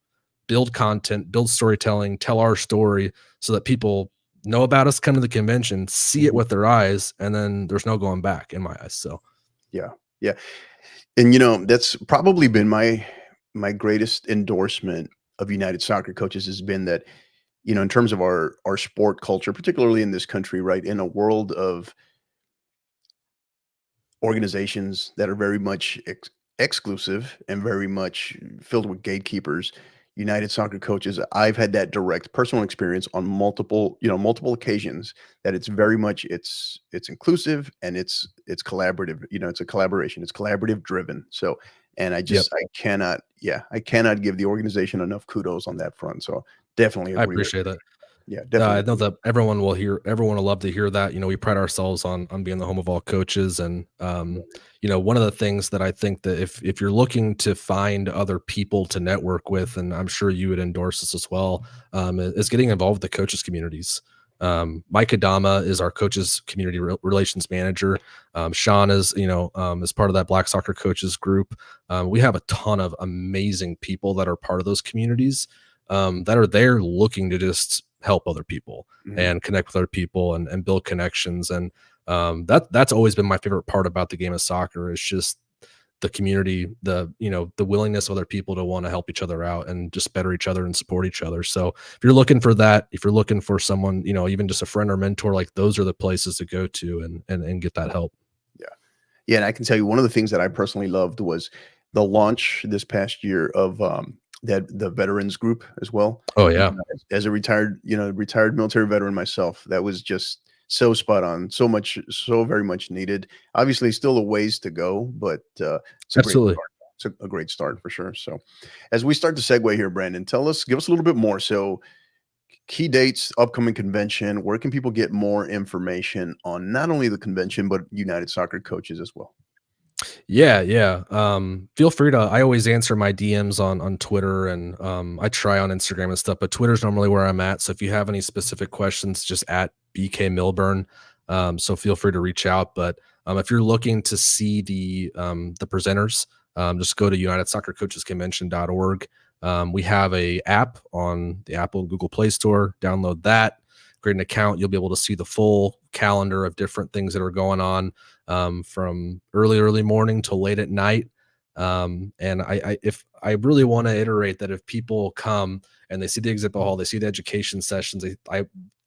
build content, build storytelling, tell our story so that people know about us, come to the convention, see it mhm. with their eyes, and then there's no going back in my eyes. So Yeah, yeah. And, that's probably been my greatest endorsement of United Soccer Coaches has been that, in terms of our sport culture, particularly in this country, right, in a world of organizations that are very much exclusive and very much filled with gatekeepers. United Soccer Coaches, I've had that direct personal experience on multiple occasions that it's very much it's inclusive and it's collaborative. It's a collaboration. It's collaborative driven. So, and yep, I cannot give the organization enough kudos on that front. So definitely I agree with appreciate you. that. Yeah, definitely I know agree. that everyone will love to hear that. We pride ourselves on being the home of all coaches. And one of the things that I think that if you're looking to find other people to network with, and I'm sure you would endorse this as well, is getting involved with the coaches communities. Mike Adama is our coaches community relations manager. Sean is part of that Black Soccer Coaches group. We have a ton of amazing people that are part of those communities, that are there looking to just help other people Mhm, and connect with other people and build connections. And that's always been my favorite part about the game of soccer is just the community, the willingness of other people to want to help each other out and just better each other and support each other. So if you're looking for that, if you're looking for someone, even just a friend or mentor, like those are the places to go to and get that help. yeah. Yeah, and I can tell you one of the things that I personally loved was the launch this past year of, that the veterans group as well. Oh yeah, As a retired, retired military veteran myself, that was just so spot on, so very much needed. Obviously, still a ways to go, but, it's a great absolutely. start. It's a great start for sure. So, as we start to segue here, Brandon, give us a little bit more. So, key dates, upcoming convention, where can people get more information on not only the convention, but United Soccer Coaches as well? Yeah, yeah. Feel free to. I always answer my DMs on Twitter, and I try on Instagram and stuff. But Twitter's normally where I'm at. So if you have any specific questions, just at BK Milburn. So feel free to reach out. But if you're looking to see the presenters, just go to UnitedSoccerCoachesConvention.org. We have a app on the Apple and Google Play Store. Download that. Create an account. You'll be able to see the full calendar of different things that are going on, from early morning till late at night. And if I really want to iterate that, if people come and they see the exhibit hall, they see the education sessions, I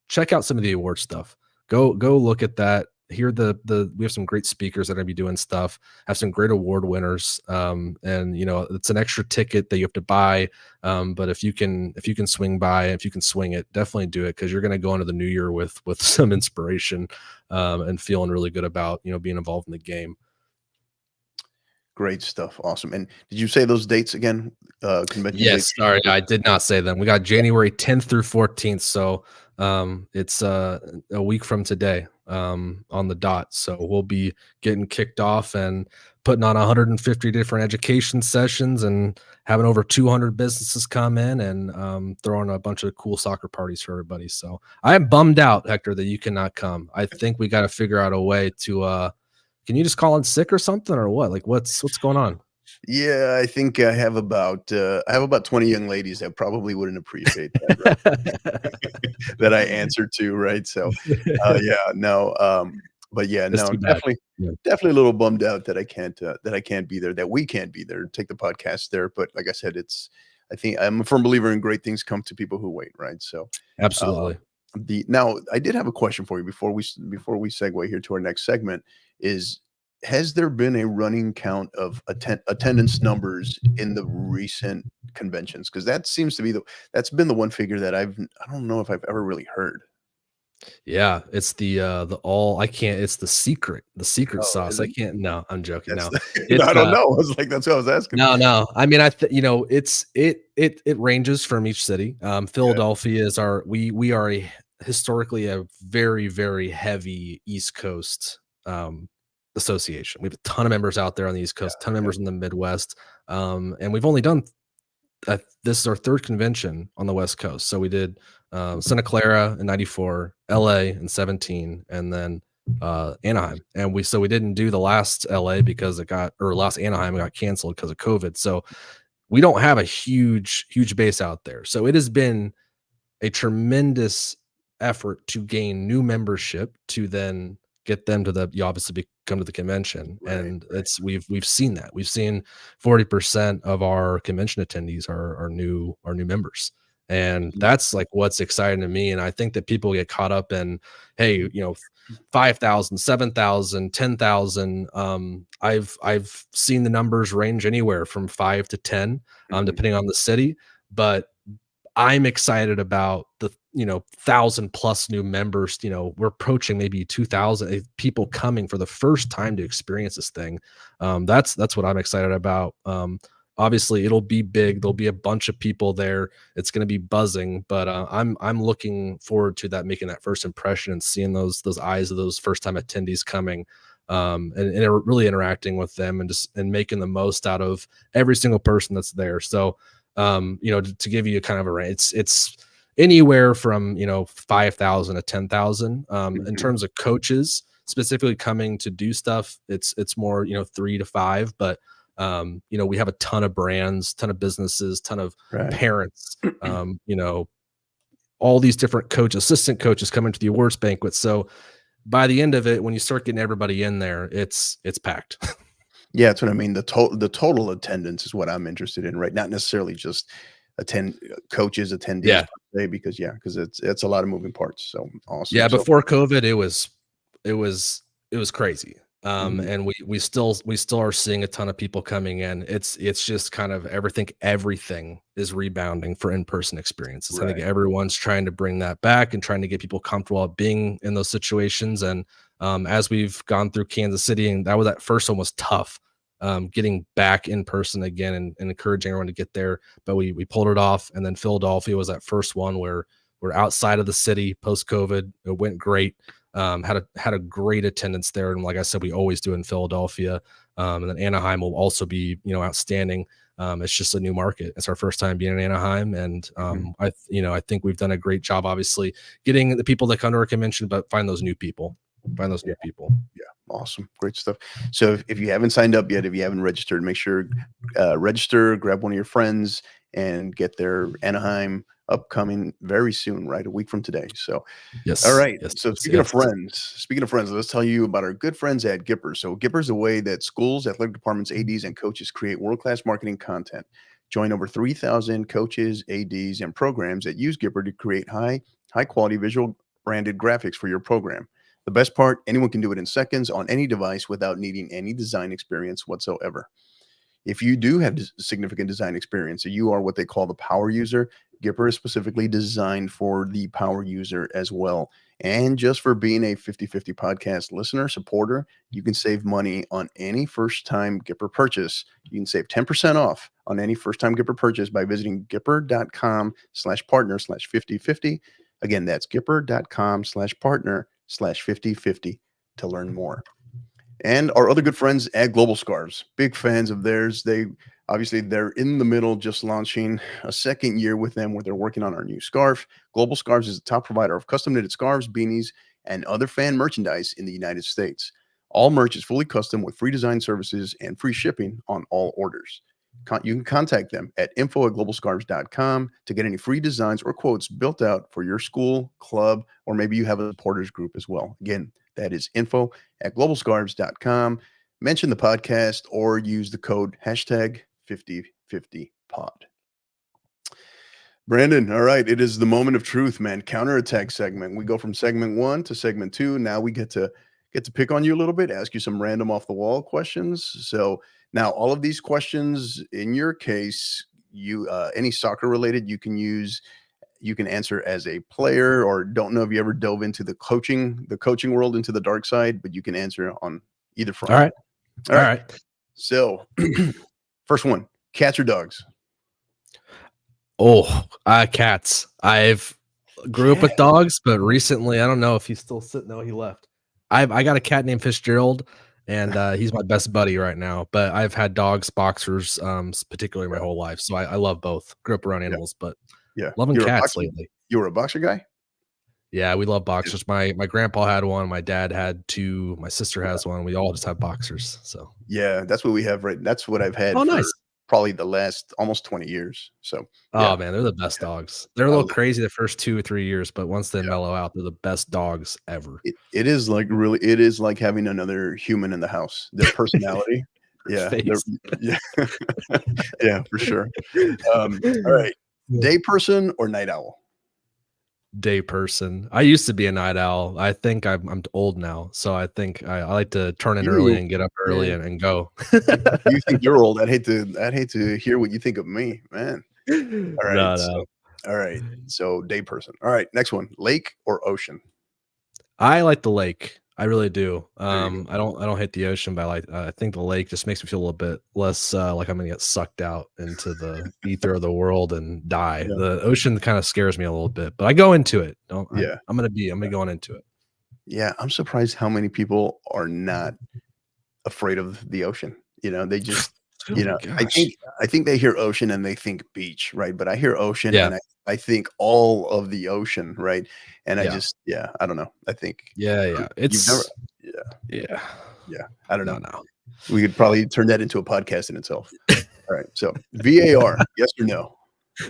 check out some of the award stuff. Go look at that. Hear we have some great speakers that are gonna be doing stuff. Have some great award winners. And it's an extra ticket that you have to buy. But if you can swing by, if you can swing it, definitely do it, because you're gonna go into the new year with some inspiration, and feeling really good about being involved in the game. Great stuff. Awesome. And did you say those dates again? Convention dates? Yes, sorry, I did not say them. We got January 10th through 14th, so it's a week from today, on the dot. So we'll be getting kicked off and putting on 150 different education sessions and having over 200 businesses come in, and throwing a bunch of cool soccer parties for everybody. So I am bummed out, Hector, that you cannot come. I think we got to figure out a way to. Can you just call in sick or something, or what? Like, what's going on? Yeah, I think I have about 20 young ladies that probably wouldn't appreciate that, right? That I answer to, right? So, yeah, no, but yeah, That's no, too bad. Yeah. definitely a little bummed out that I can't be there, that we can't be there, take the podcast there. But like I said, I think I'm a firm believer in great things come to people who wait, right? So, uh, Absolutely. now I did have a question for you before we segue here to our next segment. Is Has there been a running count of attendance numbers in the recent conventions? Because that's been the one figure that I don't know if I've ever really heard. Yeah, it's the all I can't it's the secret Oh, sauce. is I it? can't no, I'm joking. That's No. It's I don't know. I was like, that's what I was asking. no. I mean, it ranges from each city. Yeah, Philadelphia is we are historically a very, very heavy East Coast association. We have a ton of members out there on the East yeah, Coast, ton of yeah. members in the Midwest. And we've only done this is our third convention on the West Coast. So we did Santa Clara in '94, LA in '17, and then Anaheim. And we didn't do the last LA because last Anaheim got canceled because of COVID. So we don't have a huge base out there. So it has been a tremendous effort to gain new membership to then get them to you obviously come to the convention. Right, And right. we've seen that. We've seen 40% of our convention attendees are new members. And Mhm. that's like what's exciting to me. And I think that people get caught up in, hey, 5,000, 7,000, 10,000. I've seen the numbers range anywhere from 5 to 10, Mhm. depending on the city. But I'm excited about the 1,000 plus new members. We're approaching maybe 2,000 people coming for the first time to experience this thing. That's what I'm excited about. Obviously, it'll be big. There'll be a bunch of people there. It's going to be buzzing, but I'm looking forward to that, making that first impression and seeing those eyes of those first time attendees coming. And really interacting with them and making the most out of every single person that's there. So to give you a kind of a range, it's anywhere from 5,000 to 10,000. In Mhm. terms of coaches specifically coming to do stuff, it's more 3 to 5. But we have a ton of brands, ton of businesses, ton of Right. parents. All these different assistant coaches coming to the awards banquet. So by the end of it, when you start getting everybody in there, it's packed. Yeah, that's what I mean. The total attendance is what I'm interested in, right? Not necessarily just coaches, attendees Yeah. per se, because it's a lot of moving parts. So awesome. Yeah, So before COVID, it was crazy. Mhm. And we still are seeing a ton of people coming in. It's just kind of everything is rebounding for in-person experiences. I think Right. everyone's trying to bring that back and trying to get people comfortable at being in those situations. And as we've gone through Kansas City, and that first one was tough, getting back in person again and encouraging everyone to get there. But we pulled it off, and then Philadelphia was that first one where we're outside of the city post COVID. It went great. Had a great attendance there, and like I said, we always do in Philadelphia. And then Anaheim will also be outstanding. It's just a new market. It's our first time being in Anaheim, and Mhm. I think we've done a great job, obviously, getting the people that come to our convention, but find those new people. Find those Yeah. new people. Yeah. Awesome. Great stuff. So if you haven't signed up yet, if you haven't registered, make sure register, grab one of your friends, and get their Anaheim upcoming very soon, right? A week from today. So all Yes, right. yes, So yes, yes. speaking of friends, let's tell you about our good friends at Gipper. So Gipper is a way that schools, athletic departments, ADs, and coaches create world-class marketing content. Join over 3,000 coaches, ADs, and programs that use Gipper to create high quality visual branded graphics for your program. The best part, anyone can do it in seconds on any device without needing any design experience whatsoever. If you do have significant design experience, so you are what they call the power user, Gipper is specifically designed for the power user as well. And just for being a 50/50 podcast listener, supporter, you can save money on any first time Gipper purchase. You can save 10% off on any first time Gipper purchase by visiting gipper.com/partner/5050. Again, that's gipper.com/partner/5050 to learn more. And our other good friends at Global Scarves, big fans of theirs. They're in the middle, just launching a second year with them where they're working on our new scarf. Global Scarves is a top provider of custom knitted scarves, beanies, and other fan merchandise in the United States. All merch is fully custom with free design services and free shipping on all orders. You can contact them at info@globalscarves.com to get any free designs or quotes built out for your school, club, or maybe you have a supporters group as well. Again, that is info@globalscarves.com. Mention the podcast or use the code hashtag 5050pod. Brandon, all right. It is the moment of truth, man. Counterattack segment. We go from segment 1 to segment 2. Now we get to pick on you a little bit, ask you some random off the wall questions. So now all of these questions, in your case, you any soccer related, you can answer as a player, or don't know if you ever dove into the coaching world, into the dark side, but you can answer on either All front. right, All all right. right. So first one, cats or dogs? Oh, cats. I've grew up with Cat. dogs, but recently, I don't know if he's still sitting. No, he left. I got a cat named Fitzgerald, and he's my best buddy right now. But I've had dogs, boxers, particularly my Yeah. whole life. So I love both. Grew up around Yeah. animals, but Yeah. loving cats lately. You were a boxer guy? Yeah, we love Yeah. boxers. My grandpa had one. My dad had two. My sister Yeah. has one. We all just have boxers. So Yeah, that's what we have, right? That's what I've had oh, for nice. probably the last almost 20 years. So, yeah, Oh man, they're the best dogs. They're a I little love crazy the first 2 or 3 years, but once they yeah. mellow out, they're the best dogs ever. It is like having another human in the house. Their personality. Yeah, they're Face. yeah. Yeah, for sure. All right. Day person or night owl? Day person. I used to be a night owl. I think I'm old now, so I think I like to turn in early You and get up early man, and go. you think you're old. I'd hate to hear what you think of me, man. All right, No, so no. all right, so day person. All right, next one, lake or ocean? I like the lake. I really do. There you go. I don't hate the ocean, but I think the lake just makes me feel a little bit less like I'm gonna get sucked out into the ether of the world and die. Yeah, The ocean kind of scares me a little bit, but I go into it. Don't I, yeah, I'm gonna go on into it. yeah, I'm surprised how many people are not afraid of the ocean. They just Oh my I gosh. think they hear ocean and they think beach, right? But I hear ocean Yeah. and I think all of the ocean, right? And Yeah. I don't know. I think Yeah. Yeah. you've never It's yeah, yeah. yeah, I don't No, know. no. We could probably turn that into a podcast in itself. All right, so VAR, yes or no?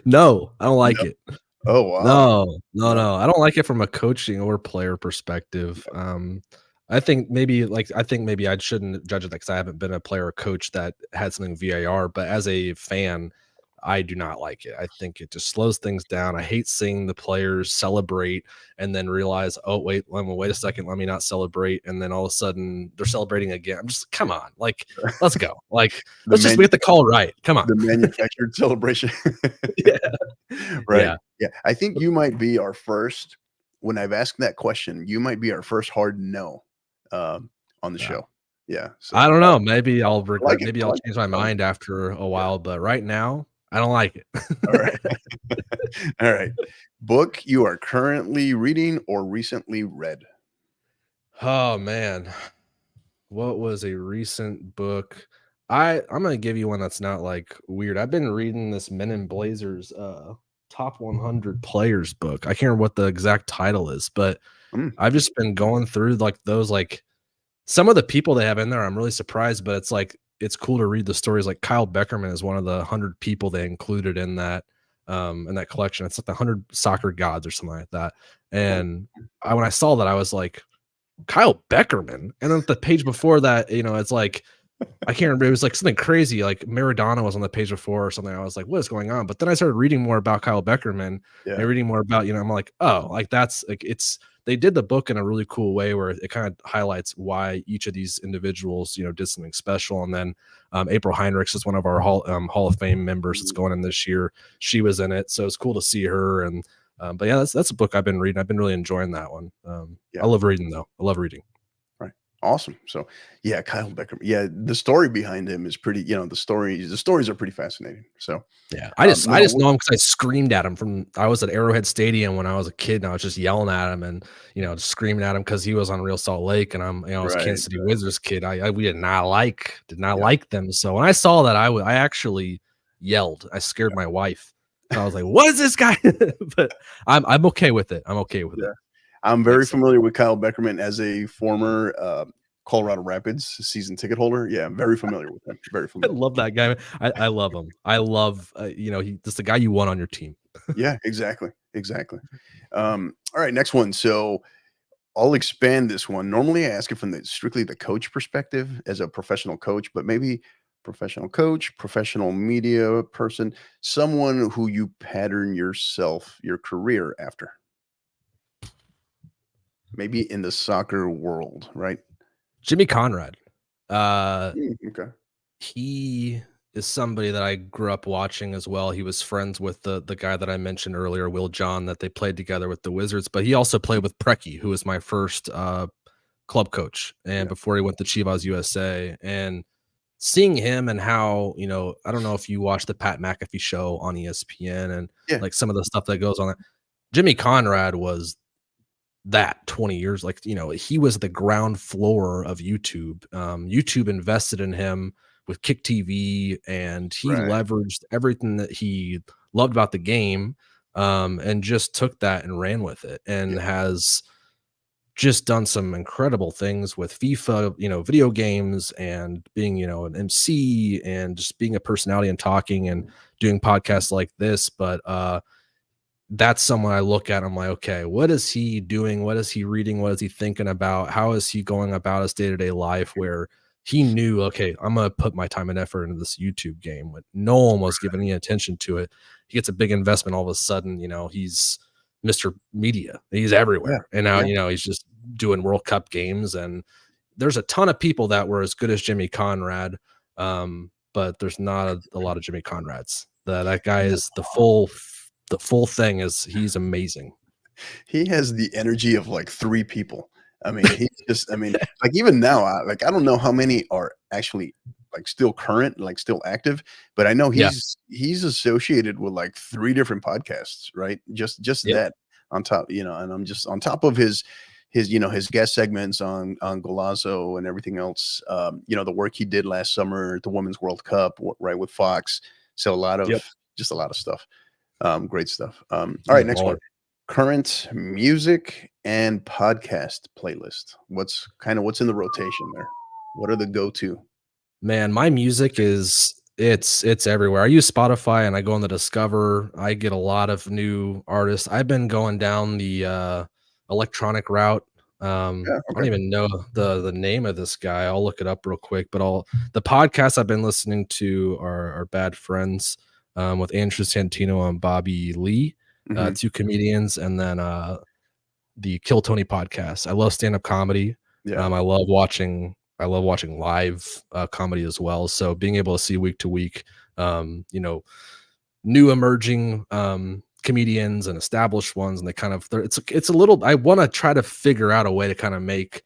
No, I don't like No. it. Oh, wow. No, no, No. no. I don't like it from a coaching or player perspective. I think maybe I shouldn't judge it because I haven't been a player or coach that had something VAR, but as a fan, I do not like it. I think it just slows things down. I hate seeing the players celebrate and then realize, oh wait a second, let me not celebrate, and then all of a sudden they're celebrating again. I'm just come on, like let's go, like The let's just man get the call right. Come on, the manufactured celebration. yeah, Right. yeah. Yeah. I think you might be our first when I've asked that question, you might be our first hard no, on the Yeah. show. Yeah. I So, don't know. Maybe I'll I like regret. it. Maybe I I'll like change my it. I like mind after a it. Yeah. while. But right now, I don't like All it. right. All right. Book you are currently reading or recently read? Oh man, what was a recent book? I'm gonna give you one that's not like weird. I've been reading this Men in Blazers top 100 players book. I can't remember what the exact title is, but Mm, I've just been going through like those like some of the people they have in there. I'm really surprised, but it's like it's cool to read the stories. Like Kyle Beckerman is one of the 100 people they included in that collection. It's like the 100 soccer gods or something like that. cool. And when I saw that, I was like, Kyle Beckerman. And then the page before that, it's like I can't remember. It was like something crazy, like Maradona was on the page before or something. I was like, what is going on? But then I started reading more about Kyle Beckerman Yeah. and reading more about, I'm like, oh, like that's like they did the book in a really cool way where it kind of highlights why each of these individuals, did something special. And then April Heinrichs is one of our Hall of Fame members that's Mhm. going in this year. She was in it. So it's cool to see her. And but yeah, that's a book I've been reading. I've been really enjoying that one. I Yeah. love reading though. I love reading. Right. Awesome. So, yeah, Kyle Beckerman. Yeah, the story behind him is pretty, the stories are pretty fascinating. So, Yeah, you I know, just know him because I screamed at him from I was at Arrowhead Stadium when I was a kid, and I was just yelling at him and, just screaming at him because he was on Real Salt Lake, and I was a right. Kansas City Wizards kid. We did not Yeah. like them. So when I saw that, I actually yelled. I scared my wife. So I was like, "What is this guy?" But I'm okay with it. I'm okay with it. Yeah. I'm very Makes sense. familiar with Kyle Beckerman as a former, Colorado Rapids season ticket holder. Yeah, I'm very familiar with him. Very I familiar. love that guy. I love him. I love, he just the guy you want on your team. Yeah, exactly. Exactly. All right, next one. So I'll expand this one. Normally, I ask it from the strictly the coach perspective as a professional coach, but maybe professional coach, professional media person, someone who you pattern your career after, maybe in the soccer world, right? Jimmy Conrad. Uh Okay. He is somebody that I grew up watching as well. He was friends with the guy that I mentioned earlier, Will John, that they played together with the Wizards, but he also played with Preki, who was my first club coach, and Yeah. before he went to Chivas USA. And seeing him and how, I don't know if you watch the Pat McAfee show on ESPN and Yeah. like some of the stuff that goes on there. Jimmy Conrad was that 20 years, like, he was the ground floor of YouTube. YouTube invested in him with Kick TV, and he Right. leveraged everything that he loved about the game, and just took that and ran with it, and Yeah. has just done some incredible things with FIFA, video games, and being, an MC, and just being a personality and talking and doing podcasts like this. But that's someone I look at. I'm like, okay, what is he doing? What is he reading? What is he thinking about? How is he going about his day to day life? Where he knew, okay, I'm gonna put my time and effort into this YouTube game, when no one was giving any attention to it. He gets a big investment. All of a sudden, he's Mr. Media. He's Yeah. everywhere, and now Yeah. he's just doing World Cup games. And there's a ton of people that were as good as Jimmy Conrad, but there's not a lot of Jimmy Conrads. That guy Yeah. is the full thing. Is he's amazing. He has the energy of like 3 people. I mean, like even now, I don't know how many are actually like still current, like still active, but I know Yeah. he's associated with like 3 different podcasts, right? Just Yep. that on top, and I'm just on top of his guest segments on Golazo and everything else. The work he did last summer at the Women's World Cup, right, with Fox. So Yep. just a lot of stuff. Great stuff. All He's a right, next one. baller. Current music and podcast playlist. What's in the rotation there? What are the go-to? Man, my music it's everywhere. I use Spotify and I go on the Discover. I get a lot of new artists. I've been going down the electronic route. Yeah, I don't okay. even know the name of this guy. I'll look it up real quick. But all the podcasts I've been listening to are Bad Friends. with Andrew Santino and Bobby Lee, Mhm. 2 comedians, and then the Kill Tony podcast. I love stand-up comedy. Yeah. I love watching live comedy as well. So being able to see week to week, you know, new emerging comedians and established ones, and they kind of it's a little. I want to try to figure out a way to kind of make.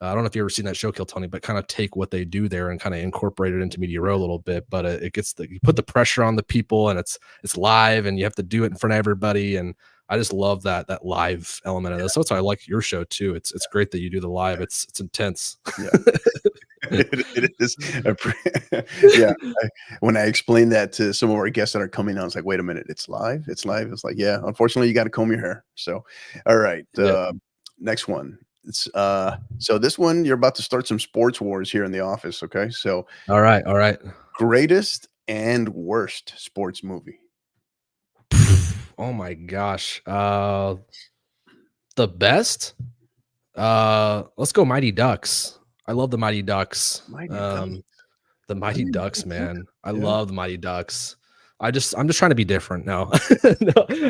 I don't know if you ever seen that show Kill Tony, but kind of take what they do there and kind of incorporate it into Media Row a little bit. But it gets you put the pressure on the people, and it's live, and you have to do it in front of everybody. And I just love that live element of this. So that's why I like your show too. It's great that you do the live. It's intense. Yeah. It is. Yeah. When I explained that to some of our guests that are coming on, it's like, wait a minute, it's live. It's live. It's like, yeah. Unfortunately, you got to comb your hair. So, all right. Yeah. Next one. It's so this one you're about to start some sports wars here in the office. Okay. So All right. All right. greatest and worst sports movie. Oh my gosh. The best? Let's go Mighty Ducks. I love the Mighty Ducks. Mighty Ducks. The Mighty Ducks, man. I Yeah. love the Mighty Ducks. I'm just trying to be different. No,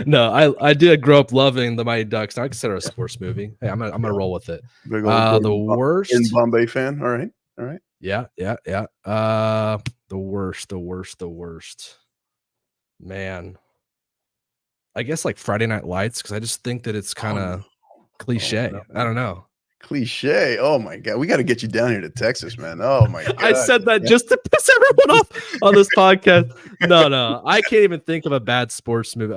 no. I did grow up loving the Mighty Ducks. I consider it a sports movie. Hey, I'm gonna roll with it. Big old The worst. in Bombay fan. All right. All right. Yeah. The worst. Man, I guess like Friday Night Lights, because I just think that it's kind of cliche. no. I don't know. Cliche. Oh my God. We got to get you down here to Texas, man. Oh my God. I said that just to piss everyone off on this podcast. No, I can't even think of a bad sports movie.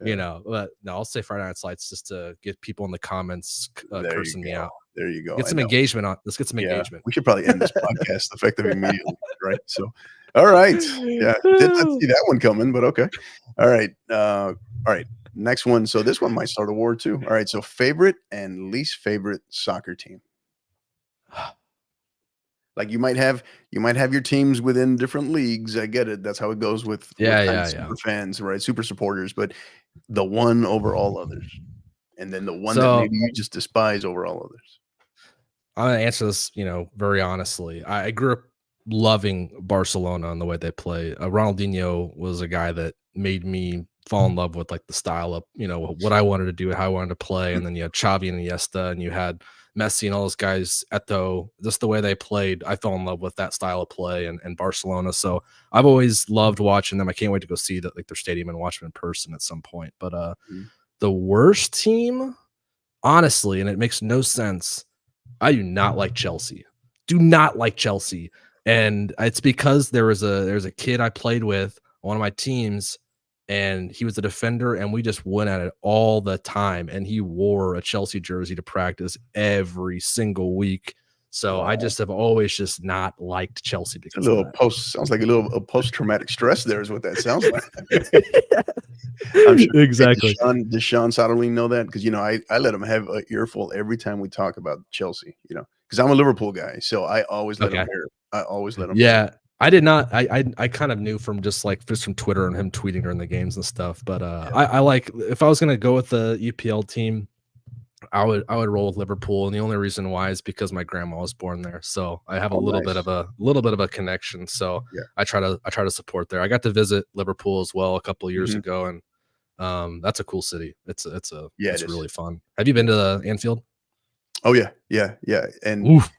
You know, but no, I'll say Friday Night Lights just to get people in the comments cursing me out. There you go. Get some engagement on. Let's get some engagement. We should probably end this podcast effective immediately, right? So, all right. Yeah. Did not see that one coming, but okay. All right. All right. Next one. So this one might start a war too. All right. So favorite and least favorite soccer team. Like you might have your teams within different leagues. I get it. That's how it goes with super fans, right? Super supporters, but the one over all others. And then the one that maybe you just despise over all others. I'm gonna answer this, very honestly. I grew up loving Barcelona and the way they play. Ronaldinho was a guy that made me fall in love with like the style of, what I wanted to do, how I wanted to play. And then you had Xavi and Iniesta, and you had Messi and all those guys. Eto'o, just the way they played, I fell in love with that style of play and Barcelona. So I've always loved watching them. I can't wait to go see that, like their stadium, and watch them in person at some point. But the worst team, honestly, and it makes no sense, I do not like Chelsea. Do not like Chelsea. And it's because there's a kid I played with on one of my teams, and he was a defender, and we just went at it all the time. And he wore a Chelsea jersey to practice every single week. So I just have always just not liked Chelsea because sounds like a little post-traumatic stress there is what that sounds like. I'm sure exactly. Does Sean Soderling know that? Because I let him have an earful every time we talk about Chelsea, because I'm a Liverpool guy. So I always let him hear it. I always let him. Yeah. I did not. I kind of knew from just from Twitter and him tweeting during the games and stuff. But I like, if I was gonna go with the EPL team, I would roll with Liverpool, and the only reason why is because my grandma was born there, so I have a little bit of a connection. So I try to support there. I got to visit Liverpool as well a couple of years ago, and that's a cool city. It's really fun. Have you been to Anfield? Oh yeah, and. Oof.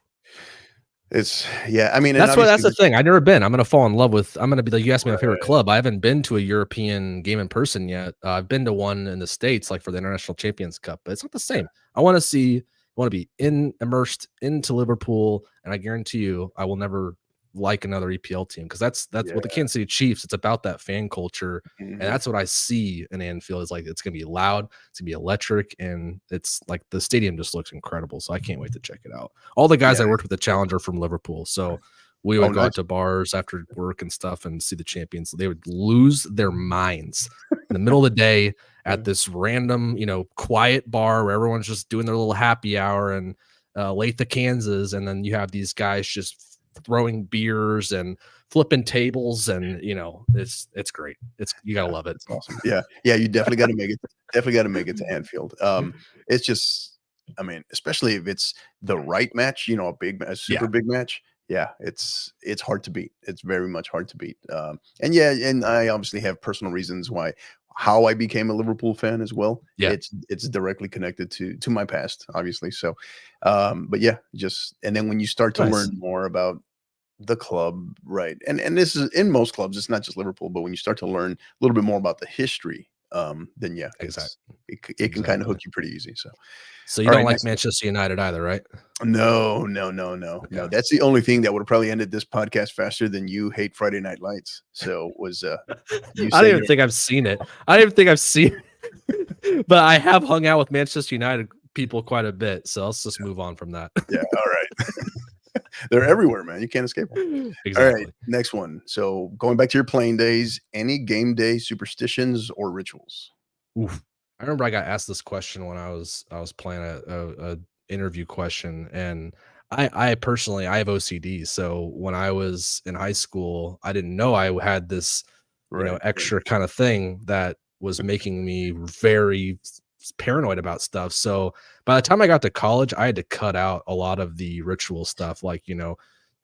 I mean, that's the thing. I've never been. I'm gonna fall in love with. I'm gonna be like, you asked me my favorite club. I haven't been to a European game in person yet. I've been to one in the States, like for the International Champions Cup, but it's not the same. I want to be immersed into Liverpool, and I guarantee you, I will never like another EPL team, because that's what the Kansas City Chiefs. It's about that fan culture, and that's what I see in Anfield. Is like it's gonna be loud, it's gonna be electric, and it's like the stadium just looks incredible. So I can't wait to check it out. All the guys I worked with the Challenger from Liverpool, so we would go out to bars after work and stuff and see the champions. They would lose their minds in the middle of the day at this random, quiet bar where everyone's just doing their little happy hour in Latha, Kansas, and then you have these guys just throwing beers and flipping tables, and it's great. You gotta love it. It's awesome. Yeah, you definitely got to make it. Definitely got to make it to Anfield. It's just, I mean, especially if it's the right match, a super big match. Yeah, it's hard to beat. It's very much hard to beat. And yeah, and I obviously have personal reasons why how I became a Liverpool fan as well. Yeah, It's directly connected to my past, obviously. So, but yeah, just and then when you start to learn nice. more about the club, right? And this is in most clubs. It's not just Liverpool, but when you start to learn a little bit more about the history, then yeah, Exactly. it can kind of Exactly. hook you pretty easy. So, So you all don't right, like next. Manchester United either, right? No, no, no, no, no. Okay. That's the only thing that would have probably ended this podcast faster than you hate Friday Night Lights. So was you I don't saying even you're think I've seen it. I don't even think I've seen it, but I have hung out with Manchester United people quite a bit, so let's just move on from that. yeah, all right. They're everywhere, man. You can't escape them. All right, Exactly. next one. So going back to your playing days, any game day superstitions or rituals? Oof. I remember I got asked this question when I was playing a interview question, and I personally I have OCD. So when I was in high school, I didn't know I had this, Right, right. extra kind of thing that was making me very paranoid about stuff. So by the time I got to college, I had to cut out a lot of the ritual stuff, like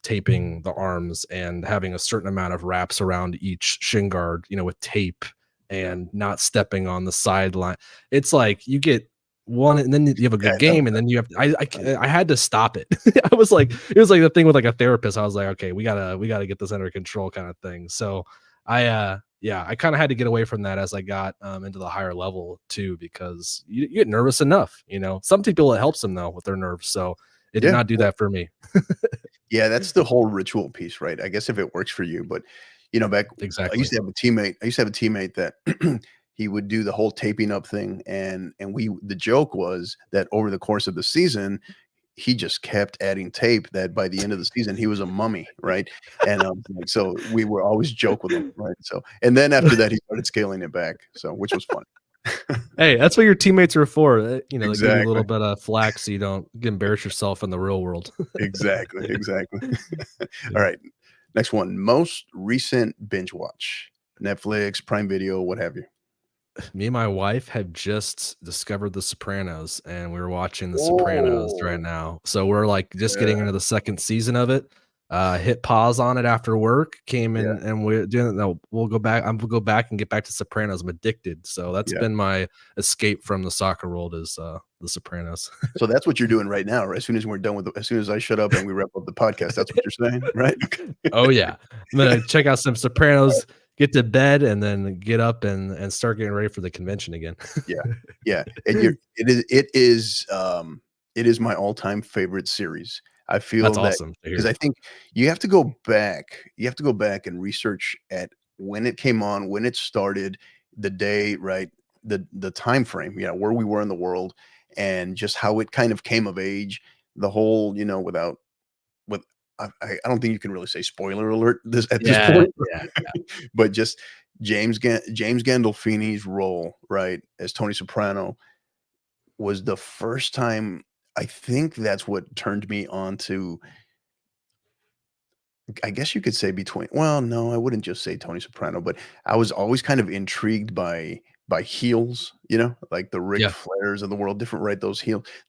taping the arms and having a certain amount of wraps around each shin guard, with tape Yeah. and not stepping on the sideline. It's like you get one, and then you have a Yeah, good no, game, and then you have I know. I had to stop it. I was like, it was like the thing with like a therapist. I was like, okay, we gotta get this under control, kind of thing. So yeah, I kind of had to get away from that as I got into the higher level too, because you get nervous enough. Some people it helps them though with their nerves. So it did Yeah, not do yeah. that for me. Yeah, that's the whole ritual piece, right? I guess if it works for you, but back I used Exactly. to have a teammate. I used to have a teammate that he would do the whole taping up thing, and we the joke was that over the course of the season, he just kept adding tape that by the end of the season he was a mummy, right? And like, so we were always joke with him, right? So and then after that he started scaling it back, so which was fun. Hey, that's what your teammates are for. They give you a Exactly. little bit of flack so you don't embarrass yourself in the real world. Exactly. Exactly. All right. Next one. Most recent binge watch. Netflix, Prime Video, what have you. Me and my wife have just discovered The Sopranos, and we're watching The Sopranos right Oh, now. So we're like just yeah, getting into the second season of it. Hit pause on it after work, came yeah, in, and we're doing it. No, we'll go back. I'm gonna go back and get back to Sopranos. I'm addicted. So that's yeah. been my escape from the soccer world is The Sopranos. So that's what you're doing right now, right? As soon as we're done with as soon as I shut up and we wrap up the podcast, that's what you're saying, right? Oh yeah, I'm gonna check out some Sopranos, get to bed, and then get up and start getting ready for the convention again. Yeah, yeah, and you're it is my all-time favorite series. I That's feel that awesome to because hear. I think you have to go back and research at when it came on, when it started, the day, right? The time frame, where we were in the world and just how it kind of came of age, the whole, without with I don't think you can really say spoiler alert this at this Yeah, point, yeah, but just James Gandolfini's role, right, as Tony Soprano was the first time. I think that's what turned me on to, I guess you could say between well, no, I wouldn't just say Tony Soprano, but I was always kind of intrigued by heels, like the Ric yeah, Flairs of the world, different, right? Those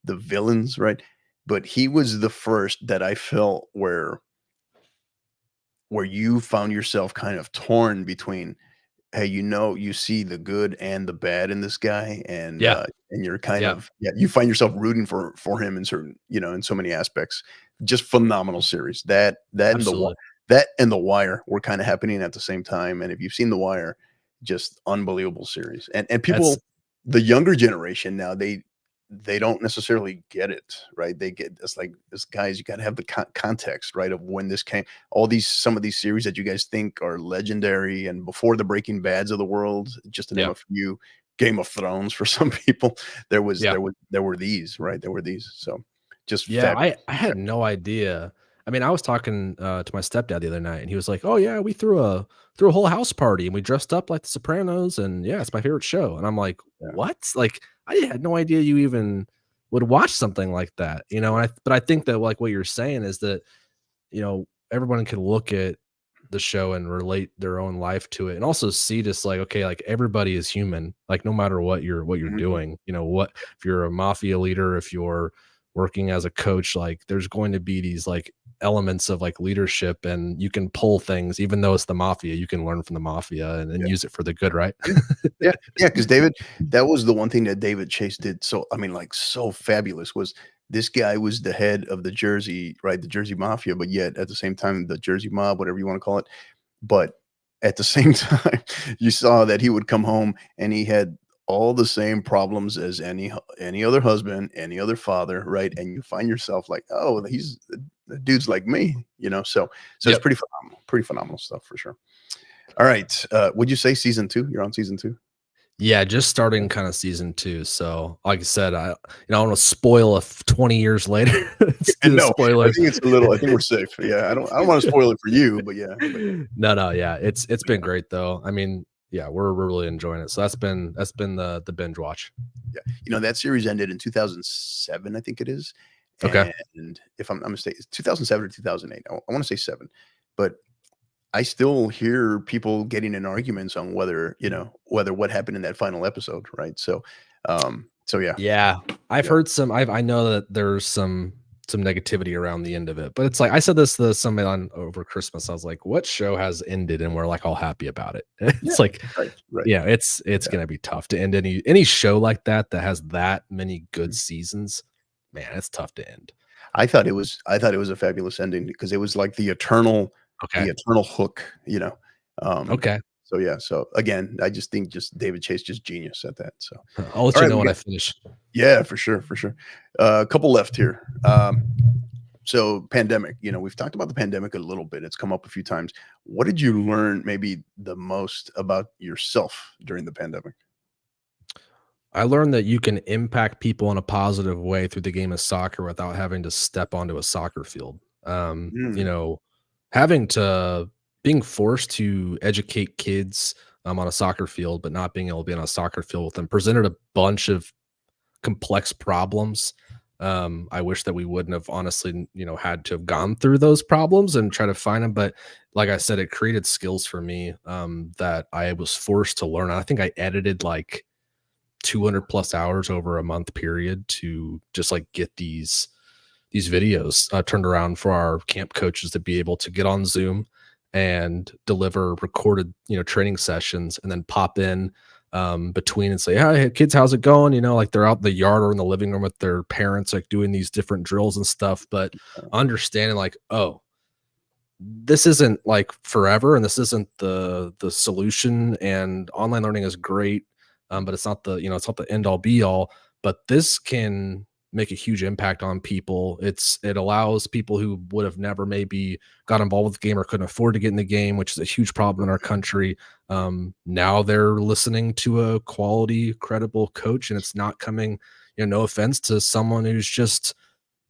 the villains, right? But he was the first that I felt where you found yourself kind of torn between, hey, you see the good and the bad in this guy, yeah, and you're kind yeah, of, yeah, you find yourself rooting for him in certain, in so many aspects. Just phenomenal series. absolutely. That and The Wire were kind of happening at the same time. And if you've seen The Wire, just unbelievable series. And That's people, the younger generation now, they don't necessarily get it, right? They get it's like this, guys, you got to have the context, right, of when this came, some of these series that you guys think are legendary and before the Breaking Bads of the world, just to name yeah, a few, Game of Thrones for some people, yeah. there were these, right? There were these. So just Yeah, fabulous. I had no idea. I mean, I was talking, to my stepdad the other night, and he was like, "Oh, yeah, we threw a whole house party, and we dressed up like The Sopranos, and, yeah, it's my favorite show." And I'm like, Yeah. "What?" Like, I had no idea you even would watch something like that, but I think that, like, what you're saying is that, everyone can look at the show and relate their own life to it, and also see just like, okay, like, everybody is human, like, no matter what you're Mhm. doing, if you're a mafia leader, if you're working as a coach, like, there's going to be these, like, elements of like leadership, and you can pull things, even though it's the mafia, you can learn from the mafia and Yeah. use it for the good, right? Yeah. Yeah. Yeah. Because David, that was the one thing that David Chase did. So, I mean, like, so fabulous was this guy was the head of the Jersey, right? The Jersey Mafia, but yet at the same time, the Jersey Mob, whatever you want to call it. But at the same time, you saw that he would come home and he had all the same problems as any other husband, any other father, right? And you find yourself like, oh, he's the dude's like me, you know. So it's Yep. pretty phenomenal stuff for sure. All right, would you say season 2? You're on season 2? Yeah, just starting kind of season 2. So, like I said, I I don't want to spoil 20 years later. Let's do And the no, I spoilers. think it's a little. I think we're safe. Yeah, I don't want to spoil it for you, but yeah, but No, yeah, it's been great though. I mean, yeah, we're really enjoying it. So that's been the binge watch. yeah. That series ended in 2007, I think it is. Okay. And if I'm not mistaken, it's 2007 or 2008. I want to say 7, but I still hear people getting in arguments on whether what happened in that final episode, right? So yeah, Yeah, I've yeah, heard some. I know that there's some negativity around the end of it, but it's like I said this to somebody on over Christmas. I was like, "What show has ended and we're like all happy about it?" yeah, It's like, right, right, yeah, it's yeah. gonna be tough to end any show like that that has that many good Mhm. seasons. Man, it's tough to end. I thought it was a fabulous ending because it was like Okay, the eternal hook, you know. Um, okay. so yeah, so again, I just think just David Chase just genius at that. So I'll let all you right, know we when got I finish. yeah, for sure, for sure. A couple left here. So pandemic, we've talked about the pandemic a little bit. It's come up a few times. What did you learn maybe the most about yourself during the pandemic? I learned that you can impact people in a positive way through the game of soccer without having to step onto a soccer field. Mm, Having to being forced to educate kids on a soccer field, but not being able to be on a soccer field with them presented a bunch of complex problems. I wish that we wouldn't have honestly, had to have gone through those problems and try to find them. But like I said, it created skills for me that I was forced to learn. I think I edited like 200 plus hours over a month period to just like get these videos turned around for our camp coaches to be able to get on Zoom and deliver recorded, training sessions and then pop in between and say, "Hey, kids, how's it going?" Like they're out in the yard or in the living room with their parents, like doing these different drills and stuff. But understanding, like, oh, this isn't like forever, and this isn't the solution. And online learning is great, but it's not the end all be all. But this can make a huge impact on people. It allows people who would have never maybe got involved with the game or couldn't afford to get in the game, which is a huge problem in our country. Now they're listening to a quality, credible coach, and it's not coming. No offense to someone who's just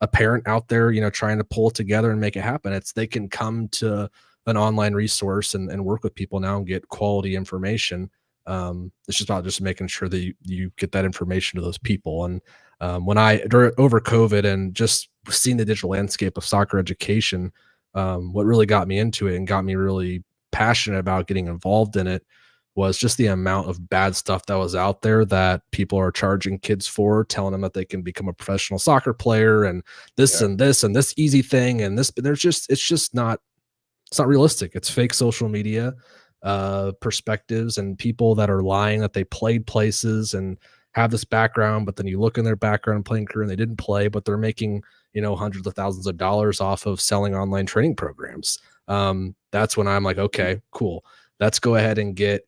a parent out there, trying to pull it together and make it happen. They can come to an online resource and work with people now and get quality information. It's just about just making sure that you get that information to those people. And over COVID and just seeing the digital landscape of soccer education, what really got me into it and got me really passionate about getting involved in it was just the amount of bad stuff that was out there that people are charging kids for, telling them that they can become a professional soccer player and this yeah, and this and this easy thing and this. But it's not realistic. It's fake social media perspectives and people that are lying that they played places and have this background, but then you look in their background and playing career and they didn't play, but they're making hundreds of thousands of dollars off of selling online training programs. That's when I'm like, okay, cool. Let's go ahead and get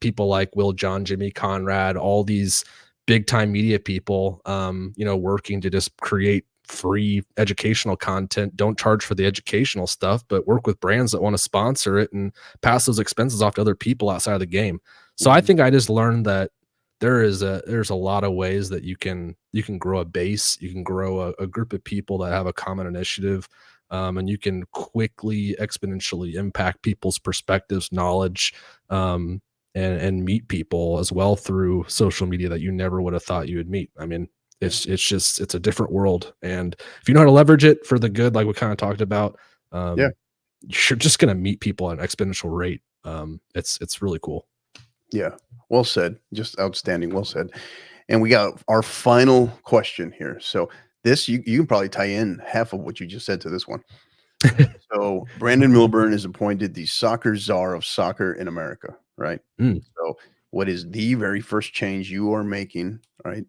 people like Will John, Jimmy Conrad, all these big time media people, working to just create free educational content. Don't charge for the educational stuff, but work with brands that want to sponsor it and pass those expenses off to other people outside of the game. So I mhm, think I just learned that there's a lot of ways that you can grow a base, you can grow a group of people that have a common initiative, and you can quickly exponentially impact people's perspectives, knowledge, and meet people as well through social media that you never would have thought you would meet. I mean, yeah, it's a different world, and if you know how to leverage it for the good, like we kind of talked about, yeah, you're just gonna meet people at an exponential rate. It's really cool. yeah. Well said. Just outstanding. Well said. And we got our final question here. So this you can probably tie in half of what you just said to this one. So Brandon Milburn is appointed the soccer czar of soccer in America, right? Mm. So what is the very first change you are making, right?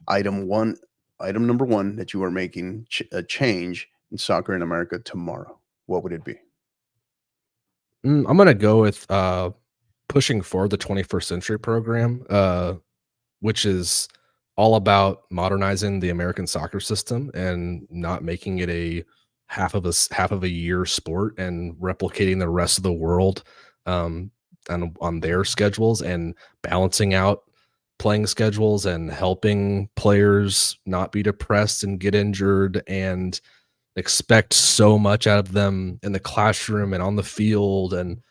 Item one, item number one that you are making a change in soccer in America tomorrow. What would it be? I'm gonna go with pushing forward the 21st century program, which is all about modernizing the American soccer system and not making it a half of a year sport and replicating the rest of the world um, on their schedules and balancing out playing schedules and helping players not be depressed and get injured and expect so much out of them in the classroom and on the field. And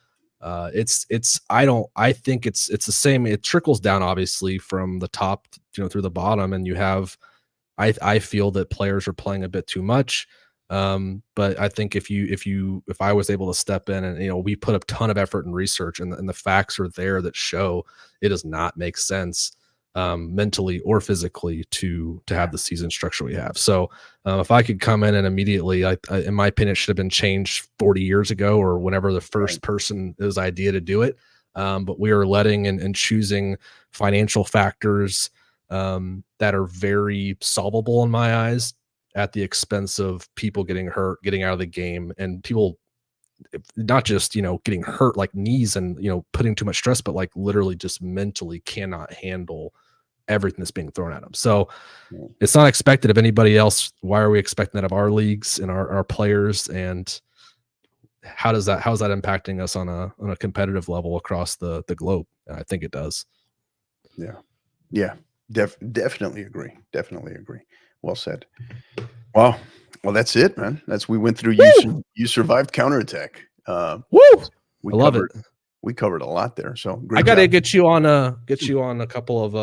it's I think it's the same. It trickles down obviously from the top, through the bottom, and you have I feel that players are playing a bit too much. But I think if I was able to step in and we put a ton of effort and research, and the facts are there that show it does not make sense mentally or physically to have the season structure we have. So if I could come in and immediately, in my opinion, it should have been changed 40 years ago or whenever the Right. first person it was idea to do it. But we are letting and choosing financial factors that are very solvable in my eyes at the expense of people getting hurt, getting out of the game, and people not just getting hurt like knees and putting too much stress, but like literally just mentally cannot handle everything that's being thrown at them. So Yeah. it's not expected of anybody else. Why are we expecting that of our leagues and our players? And how's that impacting us on a competitive level across the globe? I think it does. Yeah. Yeah. Definitely agree. Definitely agree. Well said. Well, well, that's it, man. That's we went through Woo! you survived counterattack. Woo! We I love it. covered we covered a lot there. So I great gotta job. get you on a couple of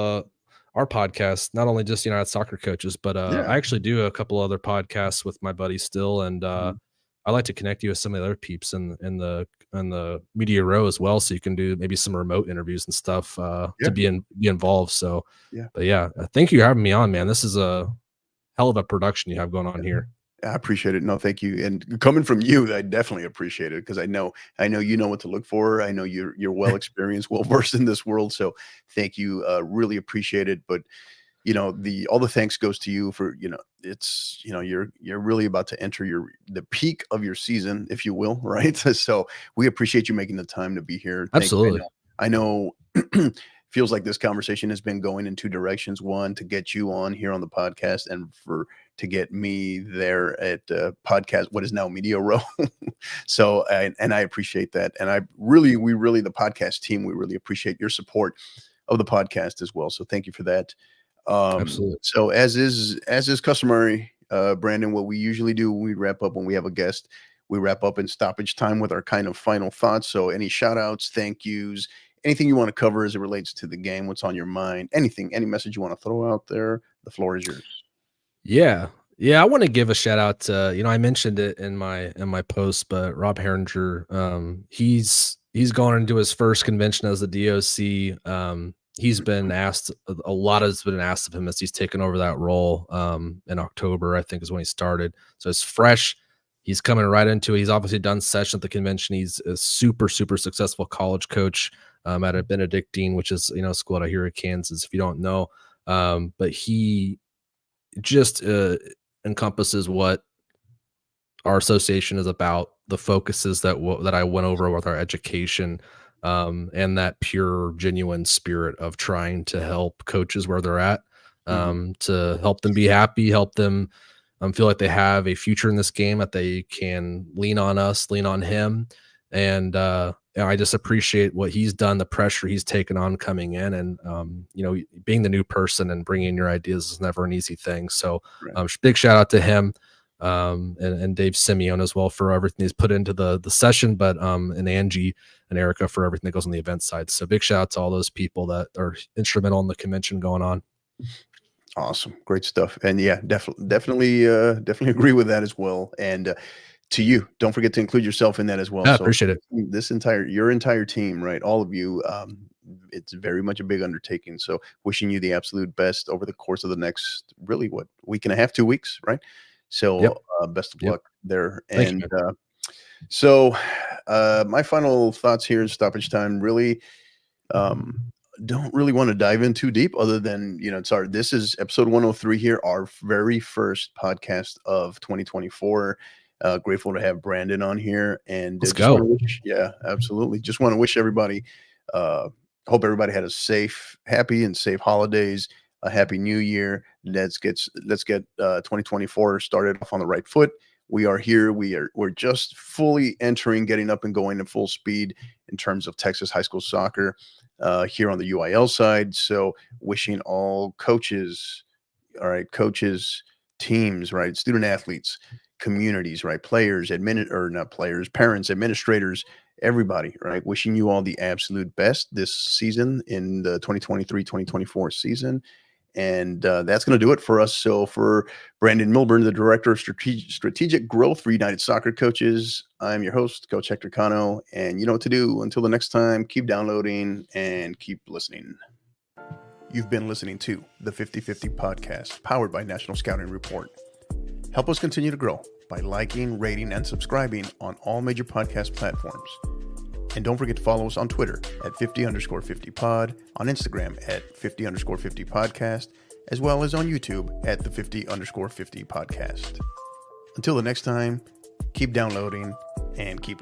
our podcasts, not only just United Soccer Coaches, but Yeah. I actually do a couple other podcasts with my buddy still, and Mhm. I like to connect you with some of the other peeps in the media row as well, so you can do maybe some remote interviews and stuff to Yeah. be involved. So, Yeah. but yeah, thank you for having me on, man. This is a hell of a production you have going on here. I appreciate it. No, thank you. And coming from you, I definitely appreciate it because I know you know what to look for. I know you're well experienced, well versed in this world. So thank you. Really appreciate it. But the all the thanks goes to you for it's you're really about to enter the peak of your season, if you will, right? So we appreciate you making the time to be here. Thank you. Absolutely, I know feels like this conversation has been going in two directions. One, to get you on here on the podcast, and for to get me there at podcast what is now Media Row. So and I appreciate that. And we really the podcast team, we really appreciate your support of the podcast as well. So thank you for that. absolutely. So as is customary, Brandon, what we usually do when we wrap up when we have a guest, we wrap up in stoppage time with our kind of final thoughts. So any shout outs, thank yous, anything you want to cover as it relates to the game, what's on your mind, anything, any message you want to throw out there, the floor is yours. Yeah. Yeah, I wanna give a shout out to I mentioned it in my post, but Rob Herringer, he's going into his first convention as the DOC. He's been asked a lot has been asked of him as he's taken over that role, in October, I think is when he started. So it's fresh. He's coming right into it. He's obviously done session at the convention. He's a super, super successful college coach, at a Benedictine, which is, a school out here in Kansas, if you don't know. But he just encompasses what our association is about, the focuses that I went over with our education, and that pure, genuine spirit of trying to help coaches where they're at, Mhm. to help them be happy, help them feel like they have a future in this game, that they can lean on us, lean on him, and I just appreciate what he's done, the pressure he's taken on coming in, and being the new person and bringing your ideas is never an easy thing. So, Right. big shout out to him, and Dave Simeon as well for everything he's put into the session, but and Angie and Erica for everything that goes on the event side. So, big shout out to all those people that are instrumental in the convention going on. Awesome. Great stuff. And yeah, definitely agree with that as well. And to you, don't forget to include yourself in that as well. Yeah, So appreciate it. your entire team, right? All of you, it's very much a big undertaking. So wishing you the absolute best over the course of the next really what week and a half, 2 weeks, right? So Yep. best of Yep. luck there. Thank you, And man. so my final thoughts here in stoppage time really um, don't really want to dive in too deep other than, this is episode 103 here, our very first podcast of 2024. Grateful to have Brandon on here and Let's just want go. to wish, yeah, absolutely. Just want to wish everybody, uh, hope everybody had a happy and safe holidays, a happy new year. Let's get 2024 started off on the right foot. We are here. We're just fully entering, getting up and going at full speed in terms of Texas high school soccer here on the UIL side. So wishing all coaches, all right, coaches, teams, right, student athletes, communities, right, players, or not players, parents, administrators, everybody, right, wishing you all the absolute best this season in the 2023-2024 season. And that's going to do it for us. So for Brandon Milburn, the Director of Strategic Growth for United Soccer Coaches, I'm your host, Coach Hector Cano. And you know what to do. Until the next time, keep downloading and keep listening. You've been listening to the 50/50 Podcast, powered by National Scouting Report. Help us continue to grow by liking, rating, and subscribing on all major podcast platforms. And don't forget to follow us on Twitter at 50_50pod, on Instagram at 50_50 podcast, as well as on YouTube at the 50_50 podcast. Until the next time, keep downloading and keep